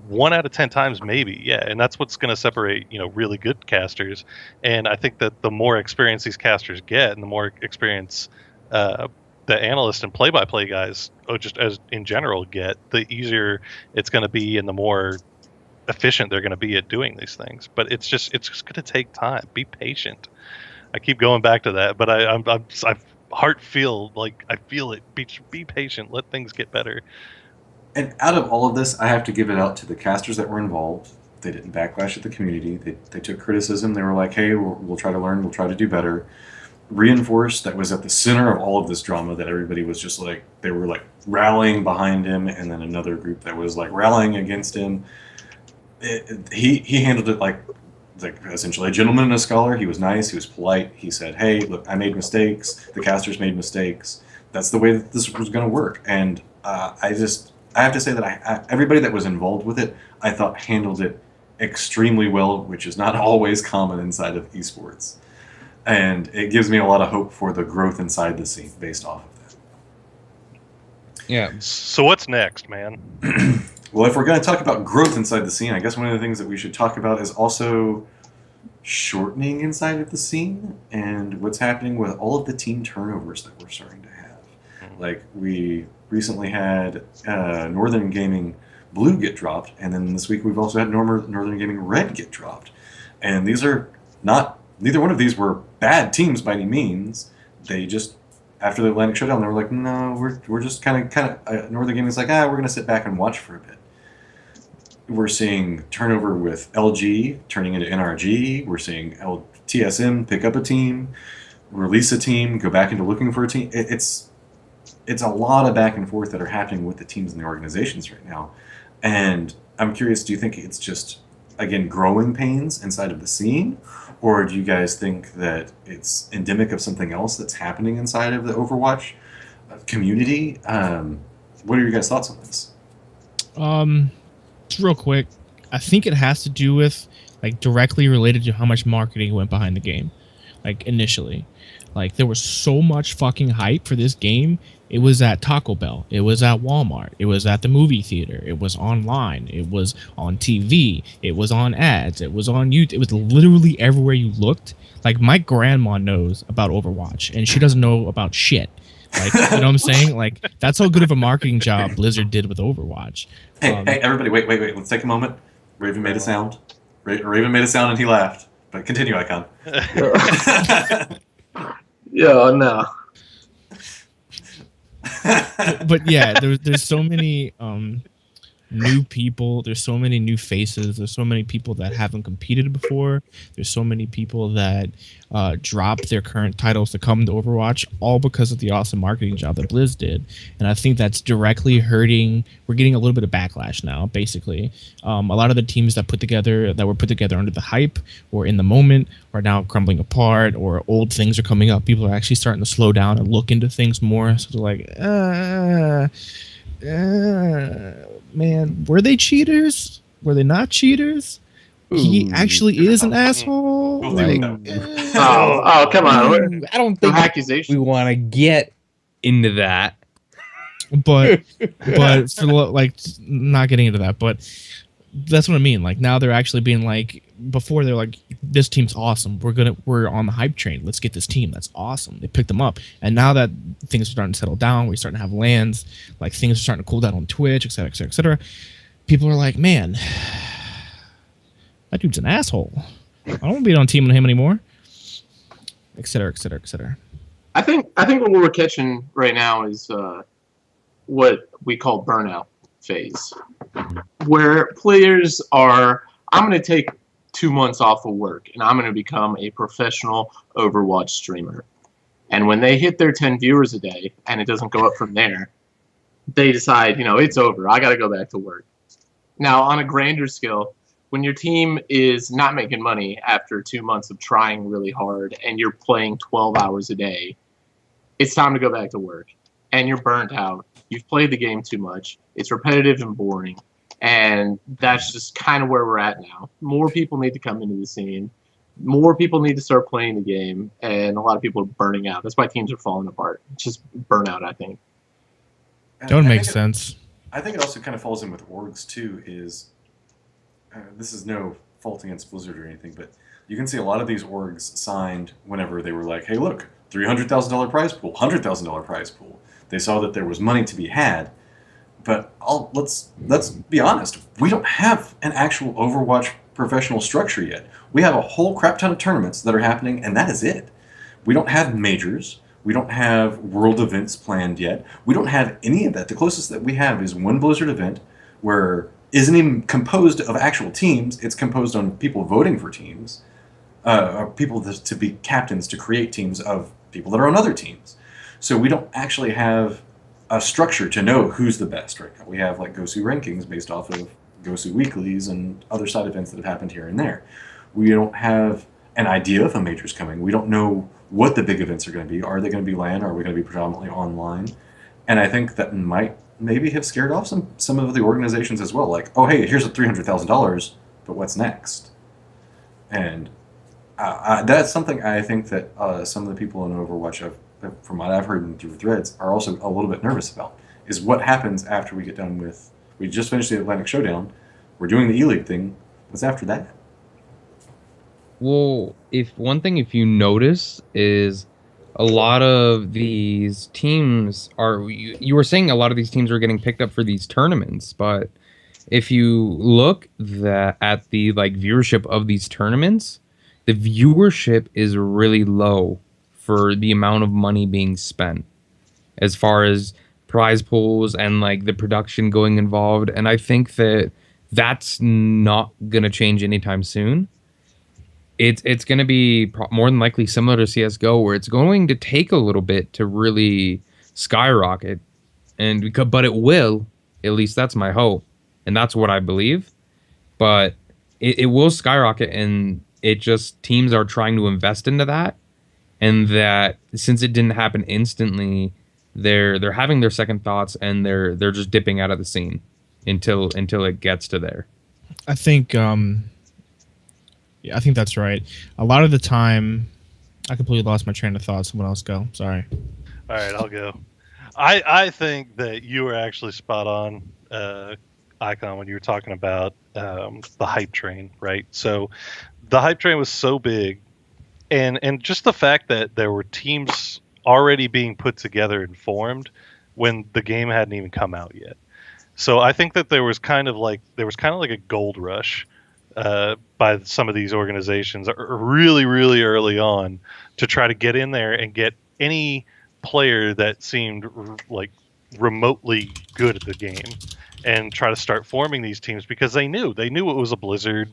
1 out of 10 times maybe, yeah, and that's what's going to separate really good casters. And I think that the more experience these casters get, and the more experience the analysts and play-by-play guys, just as in general, get, the easier it's going to be, and the more efficient they're going to be at doing these things. But it's just going to take time. Be patient. I keep going back to that, but I feel it. Be patient. Let things get better. And out of all of this, I have to give it out to the casters that were involved. They didn't backlash at the community. They took criticism. They were like, hey, we'll try to learn. We'll try to do better. Reinforced, that was at the center of all of this drama, that everybody was just like, they were like rallying behind him, and then another group that was like rallying against him. He handled it like essentially a gentleman and a scholar. He was nice. He was polite. He said, hey, look, I made mistakes. The casters made mistakes. That's the way that this was going to work. And I have to say that everybody that was involved with it, I thought handled it extremely well, which is not always common inside of esports. And it gives me a lot of hope for the growth inside the scene based off of that. Yeah. So what's next, man? Well, if we're going to talk about growth inside the scene, I guess one of the things that we should talk about is also shortening inside of the scene and what's happening with all of the team turnovers that we're starting to have. Like, we recently had Northern Gaming Blue get dropped, and then this week we've also had Northern Gaming Red get dropped. And these are not, neither one of these were bad teams by any means. They just, after the Atlantic Showdown, they were like, no, we're just kind of Northern Gaming's like, we're going to sit back and watch for a bit. We're seeing turnover with LG turning into NRG. We're seeing TSM pick up a team, release a team, go back into looking for a team. It's a lot of back and forth that are happening with the teams and the organizations right now. And I'm curious, do you think it's just, again, growing pains inside of the scene? Or do you guys think that it's endemic of something else that's happening inside of the Overwatch community? What are your guys' thoughts on this? Just real quick, I think it has to do with, like, directly related to how much marketing went behind the game, like, initially. Like, there was so much fucking hype for this game. It was at Taco Bell. It was at Walmart. It was at the movie theater. It was online. It was on TV. It was on ads. It was on YouTube. It was literally everywhere you looked. Like, my grandma knows about Overwatch, and she doesn't know about shit. Like, you know what I'm saying? Like, that's how good of a marketing job Blizzard did with Overwatch. Hey, everybody, wait. Let's take a moment. Raven made a sound. Raven made a sound and he laughed. But continue, Ikhon. Yeah, no. But yeah, there's so many new people. There's so many new faces. There's so many people that haven't competed before. There's so many people that dropped their current titles to come to Overwatch, all because of the awesome marketing job that Blizz did. And I think that's directly hurting. We're getting a little bit of backlash now, basically. A lot of the teams that were put together under the hype or in the moment are now crumbling apart, or old things are coming up. People are actually starting to slow down and look into things more. So they're like, man, were they cheaters? Were they not cheaters? He actually is an asshole. Like, oh, come on! I don't think we want to get into that. But for, like, not getting into that. But that's what I mean. Like, now they're actually being like, before they're like, this team's awesome. We're on the hype train. Let's get this team. That's awesome. They picked them up. And now that things are starting to settle down, we're starting to have LANs, like, things are starting to cool down on Twitch, et cetera, et cetera, et cetera. People are like, man, that dude's an asshole. I don't want to be on team with him anymore. Et cetera, et cetera, et cetera. I think what we're catching right now is what we call burnout phase, where players are, I'm going to take 2 months off of work and I'm going to become a professional Overwatch streamer. And when they hit their 10 viewers a day and it doesn't go up from there, they decide, it's over. I got to go back to work. Now, on a grander scale, when your team is not making money after 2 months of trying really hard and you're playing 12 hours a day, it's time to go back to work. And you're burnt out. You've played the game too much. It's repetitive and boring. And that's just kind of where we're at now. More people need to come into the scene. More people need to start playing the game. And a lot of people are burning out. That's why teams are falling apart. It's just burnout, I think. Don't make sense. I think it also kind of falls in with orgs, too, is this is no fault against Blizzard or anything, but you can see a lot of these orgs signed whenever they were like, hey, look, $300,000 prize pool, $100,000 prize pool. They saw that there was money to be had, but let's be honest, we don't have an actual Overwatch professional structure yet. We have a whole crap ton of tournaments that are happening, and that is it. We don't have majors. We don't have world events planned yet. We don't have any of that. The closest that we have is one Blizzard event where isn't even composed of actual teams. It's composed on people voting for teams, people to be captains to create teams of people that are on other teams. So we don't actually have a structure to know who's the best right now. We have like GoSu rankings based off of GoSu weeklies and other side events that have happened here and there. We don't have an idea if a major's coming. We don't know what the big events are going to be. Are they going to be LAN? Are we going to be predominantly online? And I think that might maybe have scared off some of the organizations as well. Like, oh, hey, here's a $300,000, but what's next? And that's something I think that some of the people in Overwatch, from what I've heard through threads, are also a little bit nervous about, is what happens after we get done with, we just finished the Atlantic Showdown, we're doing the E-League thing, what's after that? Well, if you notice is a lot of these teams are, you were saying a lot of these teams are getting picked up for these tournaments, but if you look at the like viewership of these tournaments, the viewership is really low for the amount of money being spent as far as prize pools and like the production going involved. And I think that that's not going to change anytime soon. It's going to be more than likely similar to CSGO, where it's going to take a little bit to really skyrocket. But it will, at least that's my hope. And that's what I believe. But it will skyrocket, and it just, teams are trying to invest into that. And that since it didn't happen instantly, they're having their second thoughts, and they're just dipping out of the scene until it gets to there. I think I think that's right. A lot of the time, I completely lost my train of thought. Someone else go. Sorry. All right, I'll go. I think that you were actually spot on, Ikhon, when you were talking about the hype train, right? So the hype train was so big, and just the fact that there were teams already being put together and formed when the game hadn't even come out yet. So I think that there was kind of like a gold rush by some of these organizations really, really early on to try to get in there and get any player that seemed like remotely good at the game and try to start forming these teams, because they knew it was a Blizzard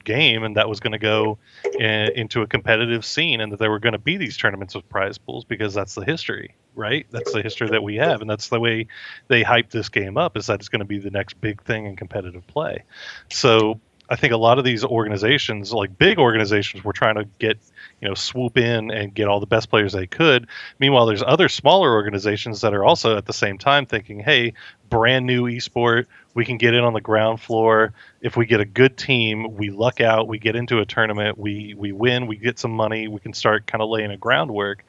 game, and that was going to go into a competitive scene, and that there were going to be these tournaments with prize pools, because that's the history, right? That's the history that we have, and that's the way they hype this game up, is that it's going to be the next big thing in competitive play. So I think a lot of these organizations, like big organizations, were trying to get, swoop in and get all the best players they could. Meanwhile, there's other smaller organizations that are also at the same time thinking, hey, brand new esport, we can get in on the ground floor. If we get a good team, we luck out, we get into a tournament, we win, we get some money, we can start kind of laying a groundwork.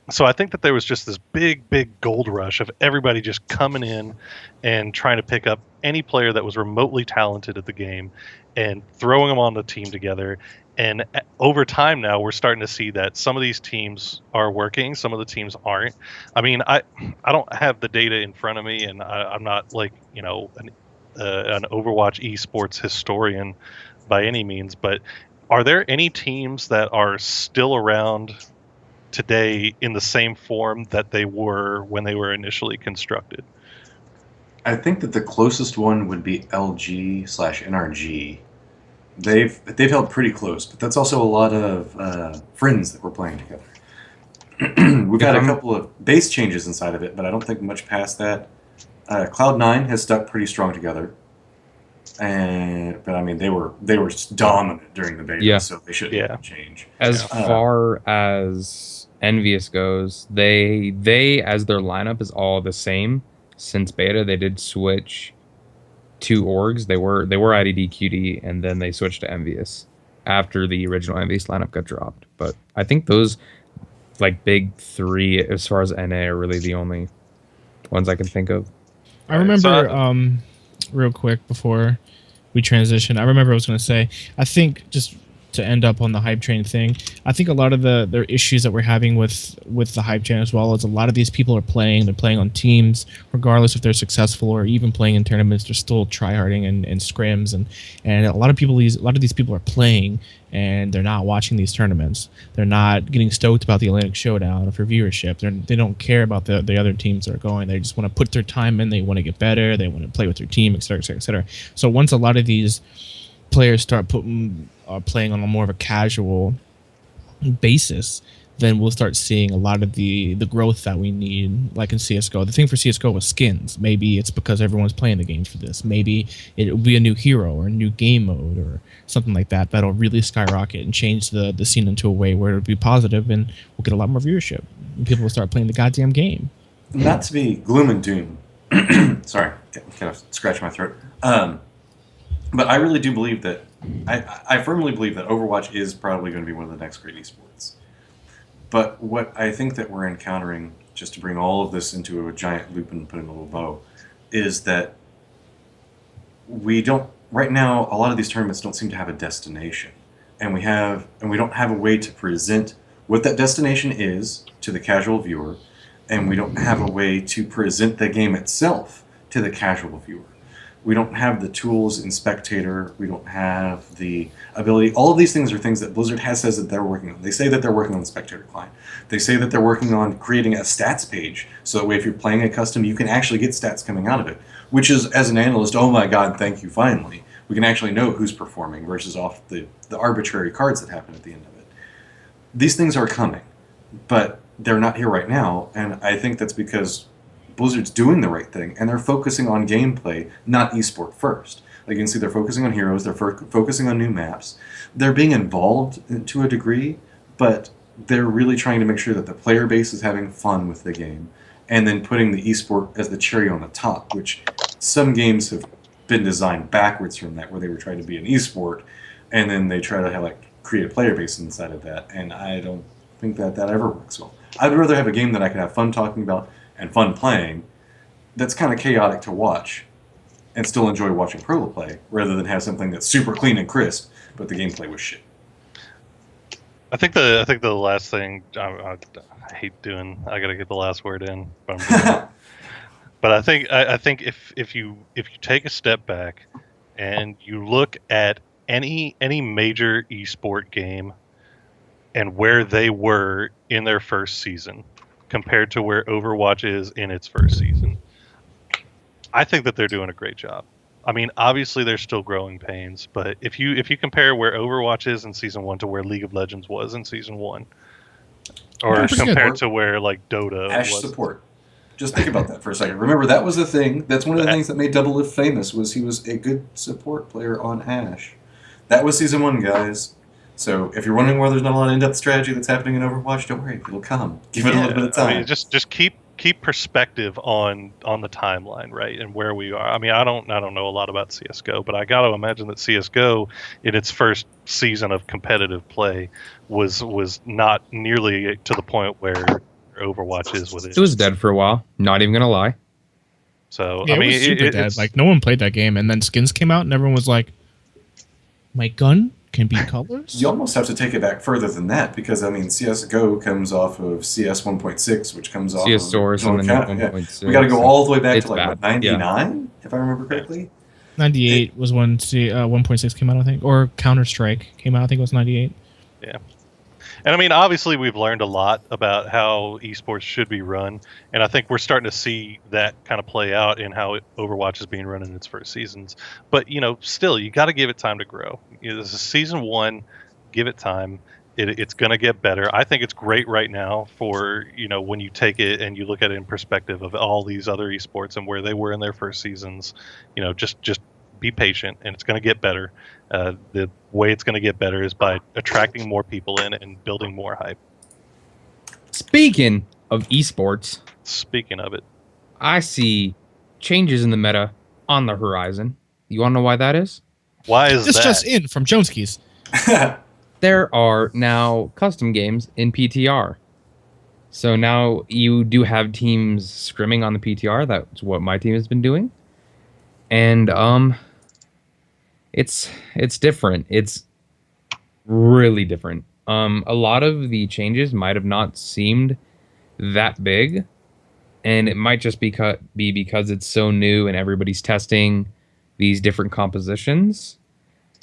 So I think that there was just this big, big gold rush of everybody just coming in and trying to pick up any player that was remotely talented at the game and throwing them on the team together. And over time now, we're starting to see that some of these teams are working, some of the teams aren't. I mean, I don't have the data in front of me, and I'm not like, an Overwatch esports historian by any means, but are there any teams that are still around today in the same form that they were when they were initially constructed? I think that the closest one would be LG/NRG. They've held pretty close, but that's also a lot of friends that were playing together. We've had a couple of base changes inside of it, but I don't think much past that. Cloud9 has stuck pretty strong together, but I mean they were dominant during the beta, so they shouldn't change. As far as Envious goes, they as their lineup is all the same. Since beta, they did switch to orgs. They were IDD QD, and then they switched to Envious after the original Envious lineup got dropped. But I think those like big three as far as NA are really the only ones I can think of. I remember real quick before we transition. I remember I was going to say, I think just to end up on the hype train thing, I think a lot of the issues that we're having with the hype train as well is a lot of these people are playing. They're playing on teams, regardless if they're successful or even playing in tournaments. They're still tryharding and scrims, and a lot of these people are playing and they're not watching these tournaments. They're not getting stoked about the Atlantic Showdown for viewership. They don't care about the other teams that are going. They just want to put their time in. They want to get better. They want to play with their team, et cetera, et cetera, et cetera. So once a lot of these players start playing on a more of a casual basis, then we'll start seeing a lot of the growth that we need, like in CSGO. The thing for CSGO was skins. Maybe it's because everyone's playing the game for this. Maybe it'll be a new hero or a new game mode or something like that that'll really skyrocket and change the scene into a way where it'll be positive and we'll get a lot more viewership. And people will start playing the goddamn game. Not to be gloom and doom. Sorry, kind of scratch my throat. But I really do believe that, I firmly believe that Overwatch is probably going to be one of the next great esports. But what I think that we're encountering, just to bring all of this into a giant loop and put in a little bow, is that we don't, right now, a lot of these tournaments don't seem to have a destination. And we don't have a way to present what that destination is to the casual viewer, and we don't have a way to present the game itself to the casual viewer. We don't have the tools in Spectator. We don't have the ability. All of these things are things that Blizzard says that they're working on. They say that they're working on the Spectator client. They say that they're working on creating a stats page, so that way if you're playing a custom, you can actually get stats coming out of it, which is, as an analyst, oh my god, thank you, finally. We can actually know who's performing versus off the arbitrary cards that happen at the end of it. These things are coming, but they're not here right now, and I think that's because Blizzard's doing the right thing, and they're focusing on gameplay, not esport first. Like you can see, they're focusing on heroes, they're focusing on new maps. They're being involved to a degree, but they're really trying to make sure that the player base is having fun with the game, and then putting the esport as the cherry on the top, which some games have been designed backwards from that, where they were trying to be an esport, and then they try to have, like, create a player base inside of that, and I don't think that ever works well. I'd rather have a game that I can have fun talking about and fun playing, that's kind of chaotic to watch, and still enjoy watching pro play, rather than have something that's super clean and crisp, but the gameplay was shit. I think the last thing I hate doing. I gotta get the last word in, but I'm doing it. But I think if you take a step back and you look at any major esport game and where they were in their first season compared to where Overwatch is in its first season, I think that they're doing a great job. I mean, obviously there's still growing pains, but if you compare where Overwatch is in season 1 to where League of Legends was in season 1, or compared to where like Dota Ash was. support. Just think about that for a second. Remember, that was the thing. That's one of the things that made Double Lift famous, was he was a good support player on Ash. That was season 1, guys. So if you're wondering why there's not a lot of in-depth strategy that's happening in Overwatch, don't worry, it'll come. Give it a little bit of time. I mean, just keep perspective on the timeline, right, and where we are. I mean, I don't know a lot about CS:GO, but I got to imagine that CS:GO in its first season of competitive play was not nearly to the point where Overwatch is with it. It was dead for a while. Not even gonna lie. So yeah, I mean, it was super dead. Like, no one played that game, and then skins came out, and everyone was like, "My gun can be colors." You almost have to take it back further than that, because I mean, CS:GO comes off of CS 1.6, which comes off CS of Source and then 1.6. We got to go all the way back It's to like what, 99, if I remember correctly. 98 was when 1.6 came out, I think, or Counter Strike came out. I think it was 98. Yeah. And I mean, obviously, we've learned a lot about how esports should be run, and I think we're starting to see that kind of play out in how Overwatch is being run in its first seasons. But still, you got to give it time to grow. This is season 1. Give it time. It's going to get better. I think it's great right now for when you take it and you look at it in perspective of all these other esports and where they were in their first seasons. Just be patient, and it's going to get better. The way it's going to get better is by attracting more people in and building more hype. Speaking of esports, Speaking of it, I see changes in the meta on the horizon. You want to know why that is? why is This that? just in from Joneskies. There are now custom games in PTR. So now you do have teams scrimming on the PTR. That's what my team has been doing. And It's different. It's really different. A lot of the changes might have not seemed that big, and it might just be because it's so new and everybody's testing these different compositions.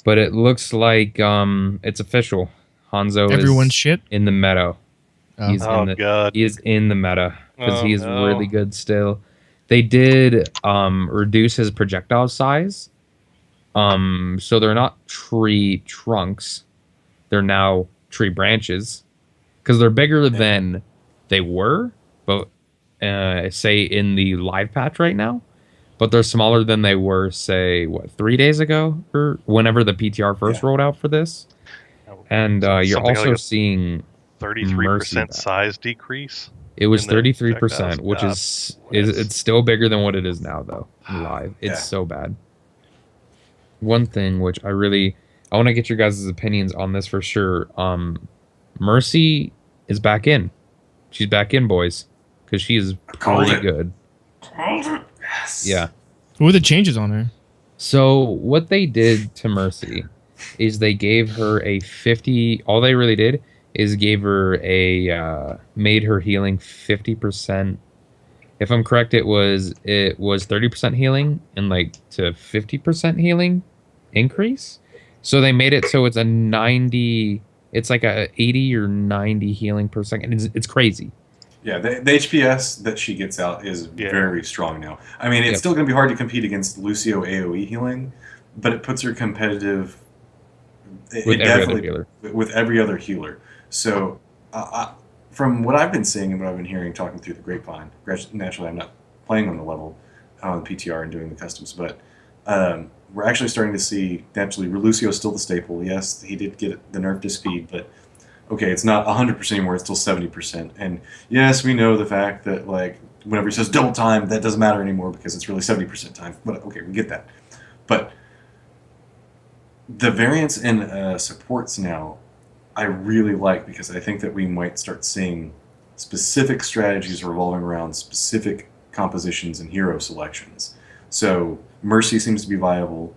But it looks like it's official. Hanzo Everyone's is shit. in the meta. Oh. Oh God. He is in the meta because Oh, he is no. really good still. They did reduce his projectile size. So they're not tree trunks. They're now tree branches because they're bigger than they were, but say in the live patch right now. But they're smaller than they were, say, what, 3 days ago or whenever the PTR first rolled out for this. And you're Something also like a seeing 33% back. size decrease. It was in the 33%, projectiles. which God is bless. it's still bigger than what it is now though in live. It's Yeah. so bad. One thing which I want to get your guys' opinions on this for sure. Mercy is back in. She's back in, boys, because she is Called pretty it. good. Yes. Yeah. What were the changes on her? So what they did to Mercy is they gave her a 50. All they really did is gave her a made her healing 50%. If I'm correct, it was 30% healing and like to 50% healing increase. So they made it so it's a 90. It's like a 80 or 90 healing per second. It's crazy. Yeah, the HPS that she gets out is very strong now. I mean, it's Yep. still going to be hard to compete against Lucio AoE healing, but it puts her competitive With every other healer. With every other healer. So, from what I've been seeing and what I've been hearing, talking through the grapevine, naturally I'm not playing on the level on PTR and doing the customs, but we're actually starting to see, naturally, Lucio's still the staple. Yes, he did get the nerf to speed, but okay, it's not 100% anymore, it's still 70%. And yes, we know the fact that, like, whenever he says double time, that doesn't matter anymore because it's really 70% time. But okay, we get that. But the variance in supports now, I really like because I think that we might start seeing specific strategies revolving around specific compositions and hero selections. So Mercy seems to be viable,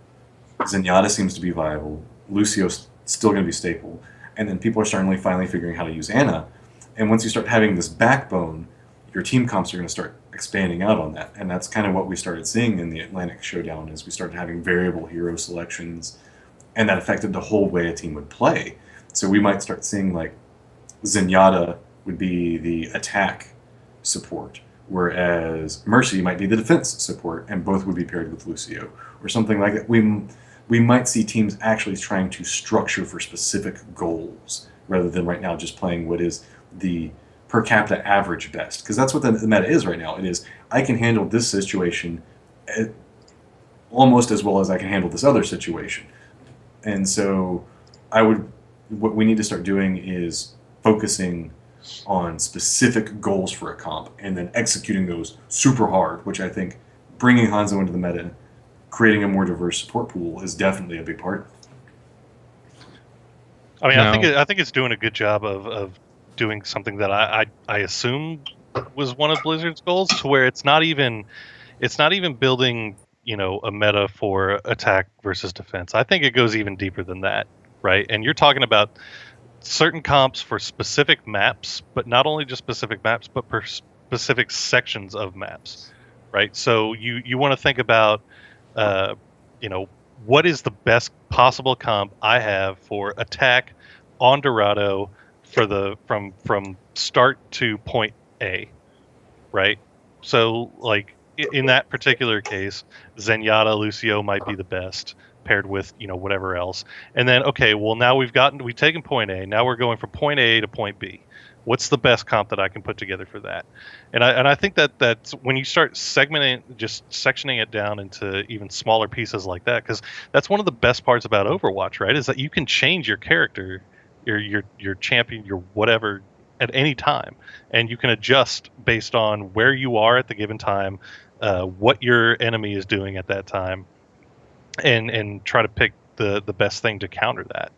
Zenyatta seems to be viable, Lucio's still going to be staple, and then people are finally figuring how to use Ana. And once you start having this backbone, your team comps are going to start expanding out on that. And that's kind of what we started seeing in the Atlantic Showdown, is we started having variable hero selections, and that affected the whole way a team would play. So we might start seeing, like, Zenyatta would be the attack support, whereas Mercy might be the defense support, and both would be paired with Lucio, or something like that. We might see teams actually trying to structure for specific goals, rather than right now just playing what is the per capita average best. Because that's what the meta is right now. It is, I can handle this situation almost as well as I can handle this other situation. And so what we need to start doing is focusing on specific goals for a comp and then executing those super hard, which I think bringing Hanzo into the meta, creating a more diverse support pool, is definitely a big part. I mean, Now- I think it's doing a good job of doing something that I assume was one of Blizzard's goals, to where it's not even building, you know, a meta for attack versus defense. I think it goes even deeper than that, right? And you're talking about certain comps for specific maps, but not only just specific maps, but per specific sections of maps, right? So you want to think about, you know, what is the best possible comp I have for attack on Dorado for the from start to point A, right? So, like, in that particular case, Zenyatta Lucio might be the best, paired with, you know, whatever else. And then, okay, well, now we've taken point A. Now we're going from point A to point B. What's the best comp that I can put together for that? And I think that's when you start sectioning it down into even smaller pieces like that, because that's one of the best parts about Overwatch, right? Is that you can change your character, your champion, your whatever, at any time, and you can adjust based on where you are at the given time, what your enemy is doing at that time, and try to pick the best thing to counter that.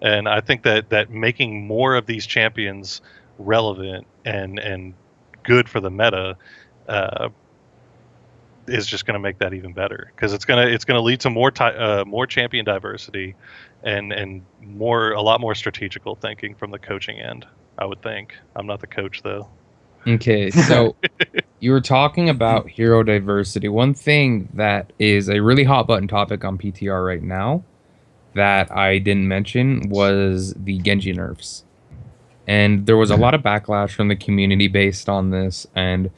And I think that making more of these champions relevant and good for the meta is just going to make that even better, because it's gonna lead to more champion diversity, and a lot more strategical thinking from the coaching end. I would think. I'm not the coach though. Okay, so you were talking about hero diversity. One thing that is a really hot button topic on PTR right now that I didn't mention was the Genji nerfs. And there was a lot of backlash from the community based on this. And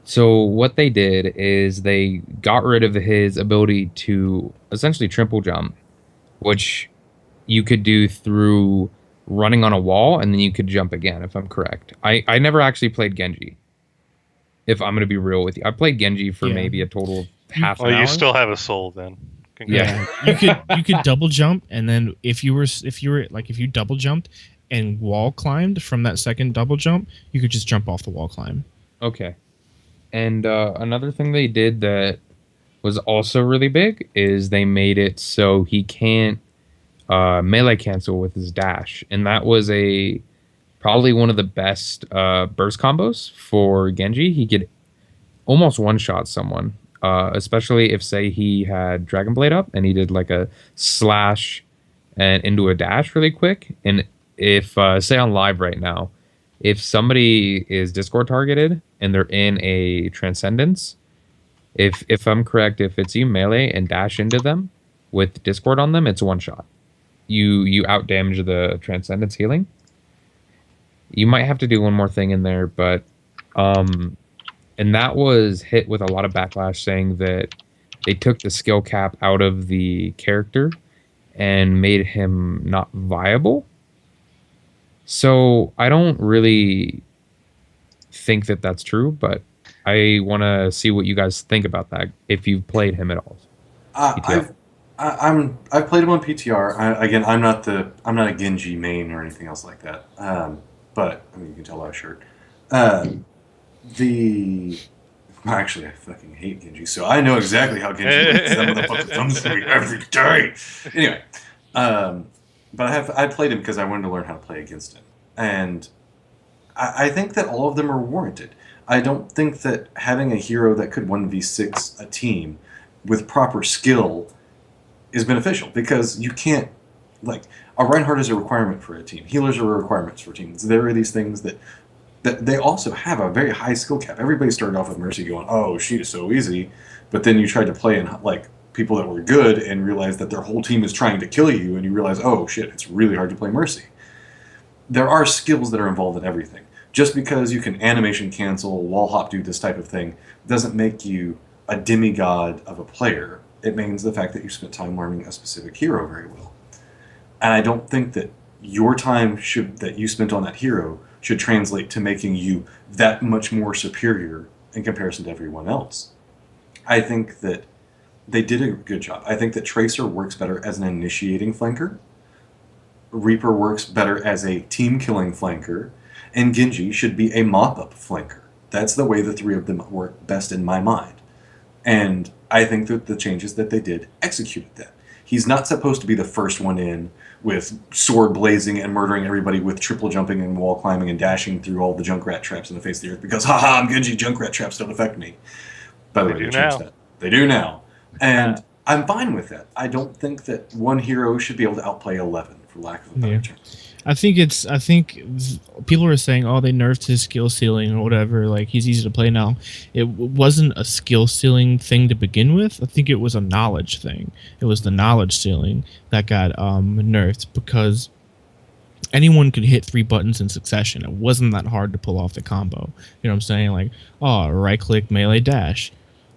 so what they did is they got rid of his ability to essentially triple jump, which you could do through running on a wall, and then you could jump again, if I'm correct. I never actually played Genji, if I'm going to be real with you. I played Genji for maybe a total of half an hour. Well, you still have a soul then. Yeah, you could double jump, and then if you double jumped and wall climbed from that second double jump, you could just jump off the wall climb. Okay. And another thing they did that was also really big is they made it so he can't melee cancel with his dash, and that was probably one of the best burst combos for Genji. He could almost one-shot someone, especially if, say, he had Dragon Blade up and he did like a slash and into a dash really quick. And if, say on live right now, if somebody is Discord targeted and they're in a Transcendence, if I'm correct, if it's you melee and dash into them with Discord on them, it's one shot. You out damage the Transcendence healing. You might have to do one more thing in there, but and that was hit with a lot of backlash, saying that they took the skill cap out of the character and made him not viable. So I don't really think that that's true, but I want to see what you guys think about that, if you've played him at all. I've played him on PTR. Again, I'm not a Genji main or anything else like that. But I mean, you can tell by a shirt. Actually, I fucking hate Genji, so I know exactly how Genji works. That motherfucker comes to me every day. Anyway, but I played him because I wanted to learn how to play against him, and I think that all of them are warranted. I don't think that having a hero that could 1v6 a team with proper skill is beneficial, because you can't, like, a Reinhardt is a requirement for a team. Healers are requirements for teams. There are these things that they also have a very high skill cap. Everybody started off with Mercy going, oh, she is so easy, but then you tried to play in, like, people that were good and realized that their whole team is trying to kill you, and you realize, oh shit, it's really hard to play Mercy. There are skills that are involved in everything. Just because you can animation cancel, wall hop, do this type of thing, doesn't make you a demigod of a player. It means the fact that you spent time learning a specific hero very well. And I don't think that your time that you spent on that hero should translate to making you that much more superior in comparison to everyone else. I think that they did a good job. I think that Tracer works better as an initiating flanker. Reaper works better as a team-killing flanker. And Genji should be a mop-up flanker. That's the way the three of them work best in my mind. And I think that the changes that they did executed that. He's not supposed to be the first one in with sword blazing and murdering everybody with triple jumping and wall climbing and dashing through all the Junkrat traps in the face of the earth because, haha, I'm Genji, Junkrat traps don't affect me. By the way, they changed that. They do now. And I'm fine with that. I don't think that one hero should be able to outplay 11, for lack of a better term. I think people are saying, oh, they nerfed his skill ceiling or whatever, like he's easy to play now. It wasn't a skill ceiling thing to begin with. I think it was a knowledge thing. It was the knowledge ceiling that got nerfed, because anyone could hit 3 buttons in succession. It wasn't that hard to pull off the combo. You know what I'm saying? Like, oh, right click, melee, dash.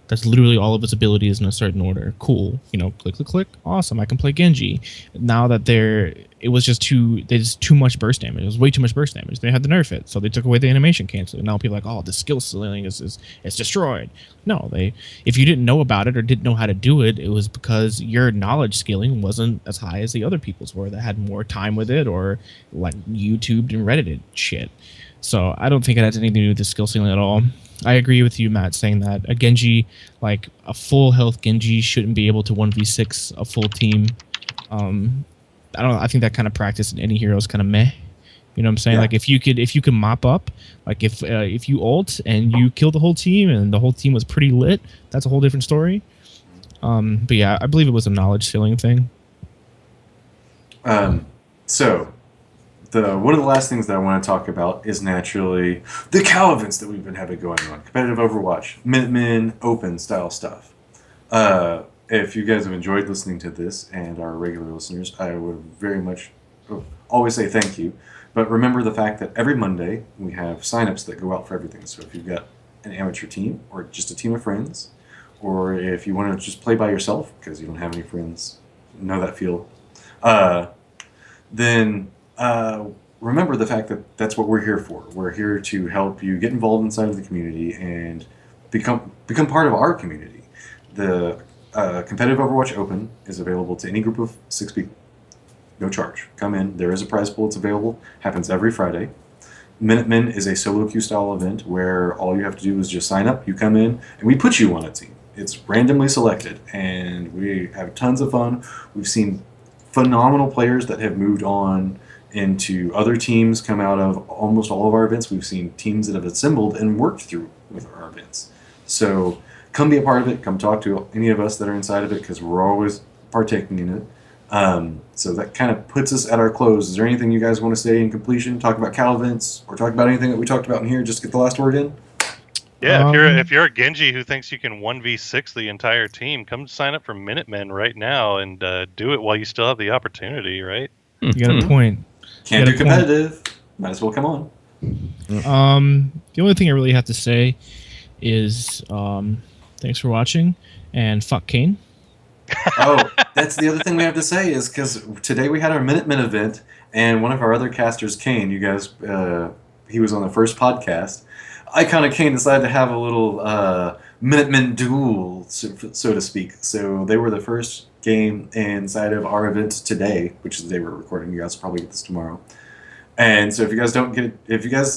That's literally all of its abilities in a certain order. Cool. You know, click, click, click. Awesome. I can play Genji. Now that it was just there's too much burst damage. It was way too much burst damage. They had to nerf it. So they took away the animation cancel. And now people are like, oh, the skill ceiling is destroyed. No, if you didn't know about it or didn't know how to do it, it was because your knowledge scaling wasn't as high as the other people's were that had more time with it or like YouTubed and Reddited shit. So I don't think it has anything to do with the skill ceiling at all. I agree with you, Matt, saying that a Genji, like a full health Genji, shouldn't be able to 1v6 a full team. I don't know. I think that kind of practice in any hero is kind of meh. You know You know what I'm saying? Yeah. Like if you could mop up, like if you ult and you kill the whole team and the whole team was pretty lit, that's a whole different story. But yeah, I believe it was a knowledge ceiling thing. So, one of the last things that I want to talk about is naturally the cow events that we've been having going on. Competitive Overwatch, Minutemen, Open style stuff. If you guys have enjoyed listening to this and are regular listeners, I would very much always say thank you. But remember the fact that every Monday we have signups that go out for everything. So if you've got an amateur team or just a team of friends, or if you want to just play by yourself because you don't have any friends, know that feel, then remember the fact that that's what we're here for. We're here to help you get involved inside of the community and become part of our community. The Competitive Overwatch Open is available to any group of 6 people. No charge. Come in. There is a prize pool. It's available. Happens every Friday. Minutemen is a solo queue style event where all you have to do is just sign up. You come in, and we put you on a team. It's randomly selected, and we have tons of fun. We've seen phenomenal players that have moved on into other teams come out of almost all of our events. We've seen teams that have assembled and worked through with our events. So come be a part of it. Come talk to any of us that are inside of it because we're always partaking in it. So that kind of puts us at our close. Is there anything you guys want to say in completion? Talk about Cal events or talk about anything that we talked about in here? Just get the last word in. Yeah, if you're a Genji who thinks you can 1v6 the entire team, come sign up for Minutemen right now and do it while you still have the opportunity, right? You got a point. Can't do competitive. Might as well come on. The only thing I really have to say is thanks for watching and fuck Kane. Oh, that's the other thing we have to say is because today we had our Minutemen event and one of our other casters, Kane, you guys, he was on the first podcast. Ikhon and Kane decided to have a little Minutemen duel, so to speak. So they were the first game inside of our event today, which is the day we're recording. You guys will probably get this tomorrow. And so if you guys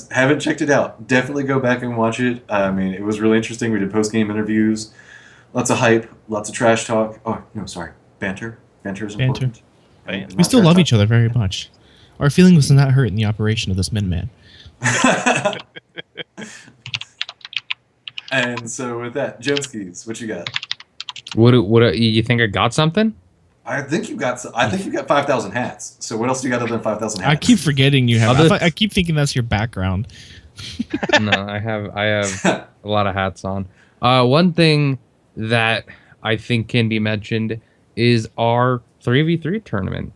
haven't checked it out, definitely go back and watch it. I mean, it was really interesting. We did post-game interviews, lots of hype, lots of trash talk. Oh, no, sorry. Banter. Banter is important. We still love each other very much. Our feeling was not hurt in the operation of this Minuteman. And so with that, Joneskies, what you got? What you think I got something? I think you got 5,000 hats. So what else do you got other than 5,000 hats? I keep forgetting you have. I keep thinking that's your background. No, I have a lot of hats on. One thing that I think can be mentioned is our 3v3 tournament,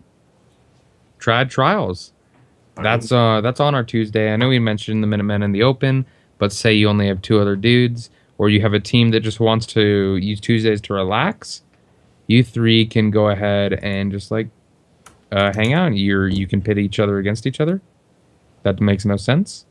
Trad Trials. That's on our Tuesday. I know we mentioned the Minutemen in the Open, but say you only have 2 other dudes, or you have a team that just wants to use Tuesdays to relax. You 3 can go ahead and just hang out. You can pit each other against each other. That makes no sense,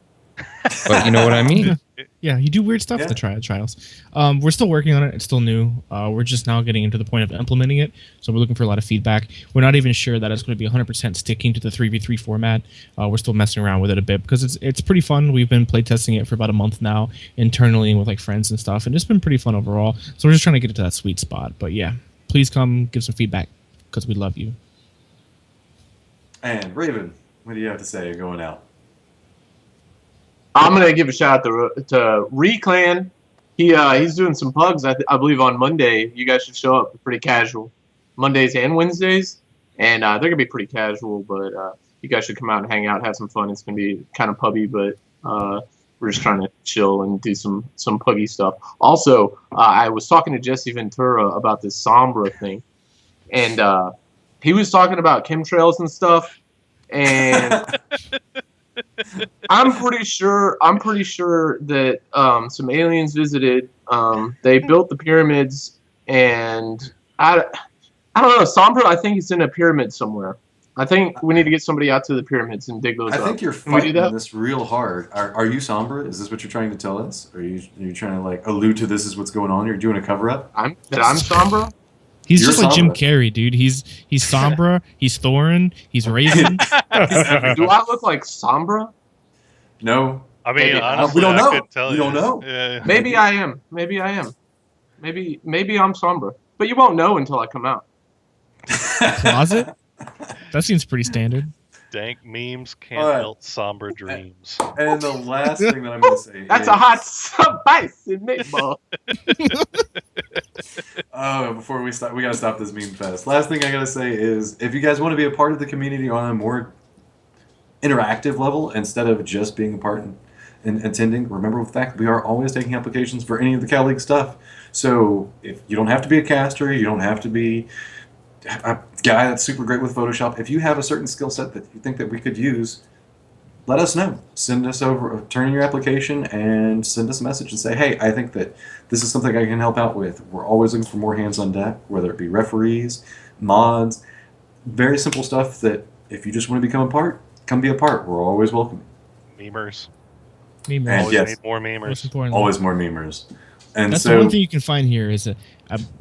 but you know what I mean. Yeah, you do weird stuff with the trials. We're still working on it. It's still new. We're just now getting into the point of implementing it. So we're looking for a lot of feedback. We're not even sure that it's going to be 100% sticking to the 3v3 format. We're still messing around with it a bit because it's pretty fun. We've been playtesting it for about a month now internally and with friends and stuff. And it's been pretty fun overall. So we're just trying to get it to that sweet spot. But yeah, please come give some feedback because we love you. And Raven, what do you have to say going out? I'm gonna give a shout out to Reclan. He's doing some pugs. I believe on Monday. You guys should show up. They're pretty casual, Mondays and Wednesdays, and they're gonna be pretty casual. But you guys should come out and hang out, have some fun. It's gonna be kind of pubby, but we're just trying to chill and do some puggy stuff. Also, I was talking to Jesse Ventura about this Sombra thing, and he was talking about chemtrails and stuff, and. I'm pretty sure that some aliens visited. They built the pyramids, and I don't know. Sombra, I think it's in a pyramid somewhere. I think we need to get somebody out to the pyramids and dig those up. I think you're fighting this real hard. Are you Sombra? Is this what you're trying to tell us? Are you trying to allude to this is what's going on? You're doing a cover up? I'm Sombra? He's just like Jim Carrey, dude. He's Sombra, he's Thorin, he's Raven. Do I look like Sombra? No. I mean, honestly, we don't know. I could tell we don't know. Yeah. Maybe I am. Maybe I'm Sombra. But you won't know until I come out. Closet? That seems pretty standard. Dank memes can't All right. melt somber dreams. And the last thing that I'm going to say That's is, a hot spicy meatball. oh, before we stop, we got to stop this meme fest. Last thing I got to say is, if you guys want to be a part of the community on a more interactive level, instead of just being a part and attending, remember the fact we are always taking applications for any of the Cal League stuff. So if you don't have to be a caster, you don't have to be a guy that's super great with Photoshop. If you have a certain skill set that you think that we could use, let us know. Send us over, turn in your application and send us a message and say, hey, I think that this is something I can help out with. We're always looking for more hands on deck, whether it be referees, mods, very simple stuff that if you just want to become a part, come be a part. We're always welcome. Memers. Memers. And Always yes, need more Most memers. importantly. always more memers. And That's so, the one thing you can find here is a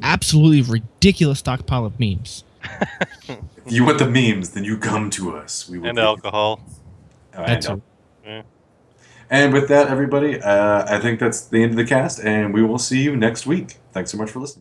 absolutely ridiculous stockpile of memes. if you want the memes, then you come to us. We will And give you- alcohol. Oh, and That's alcohol. Yeah. And with that, everybody, I think that's the end of the cast, and we will see you next week. Thanks so much for listening.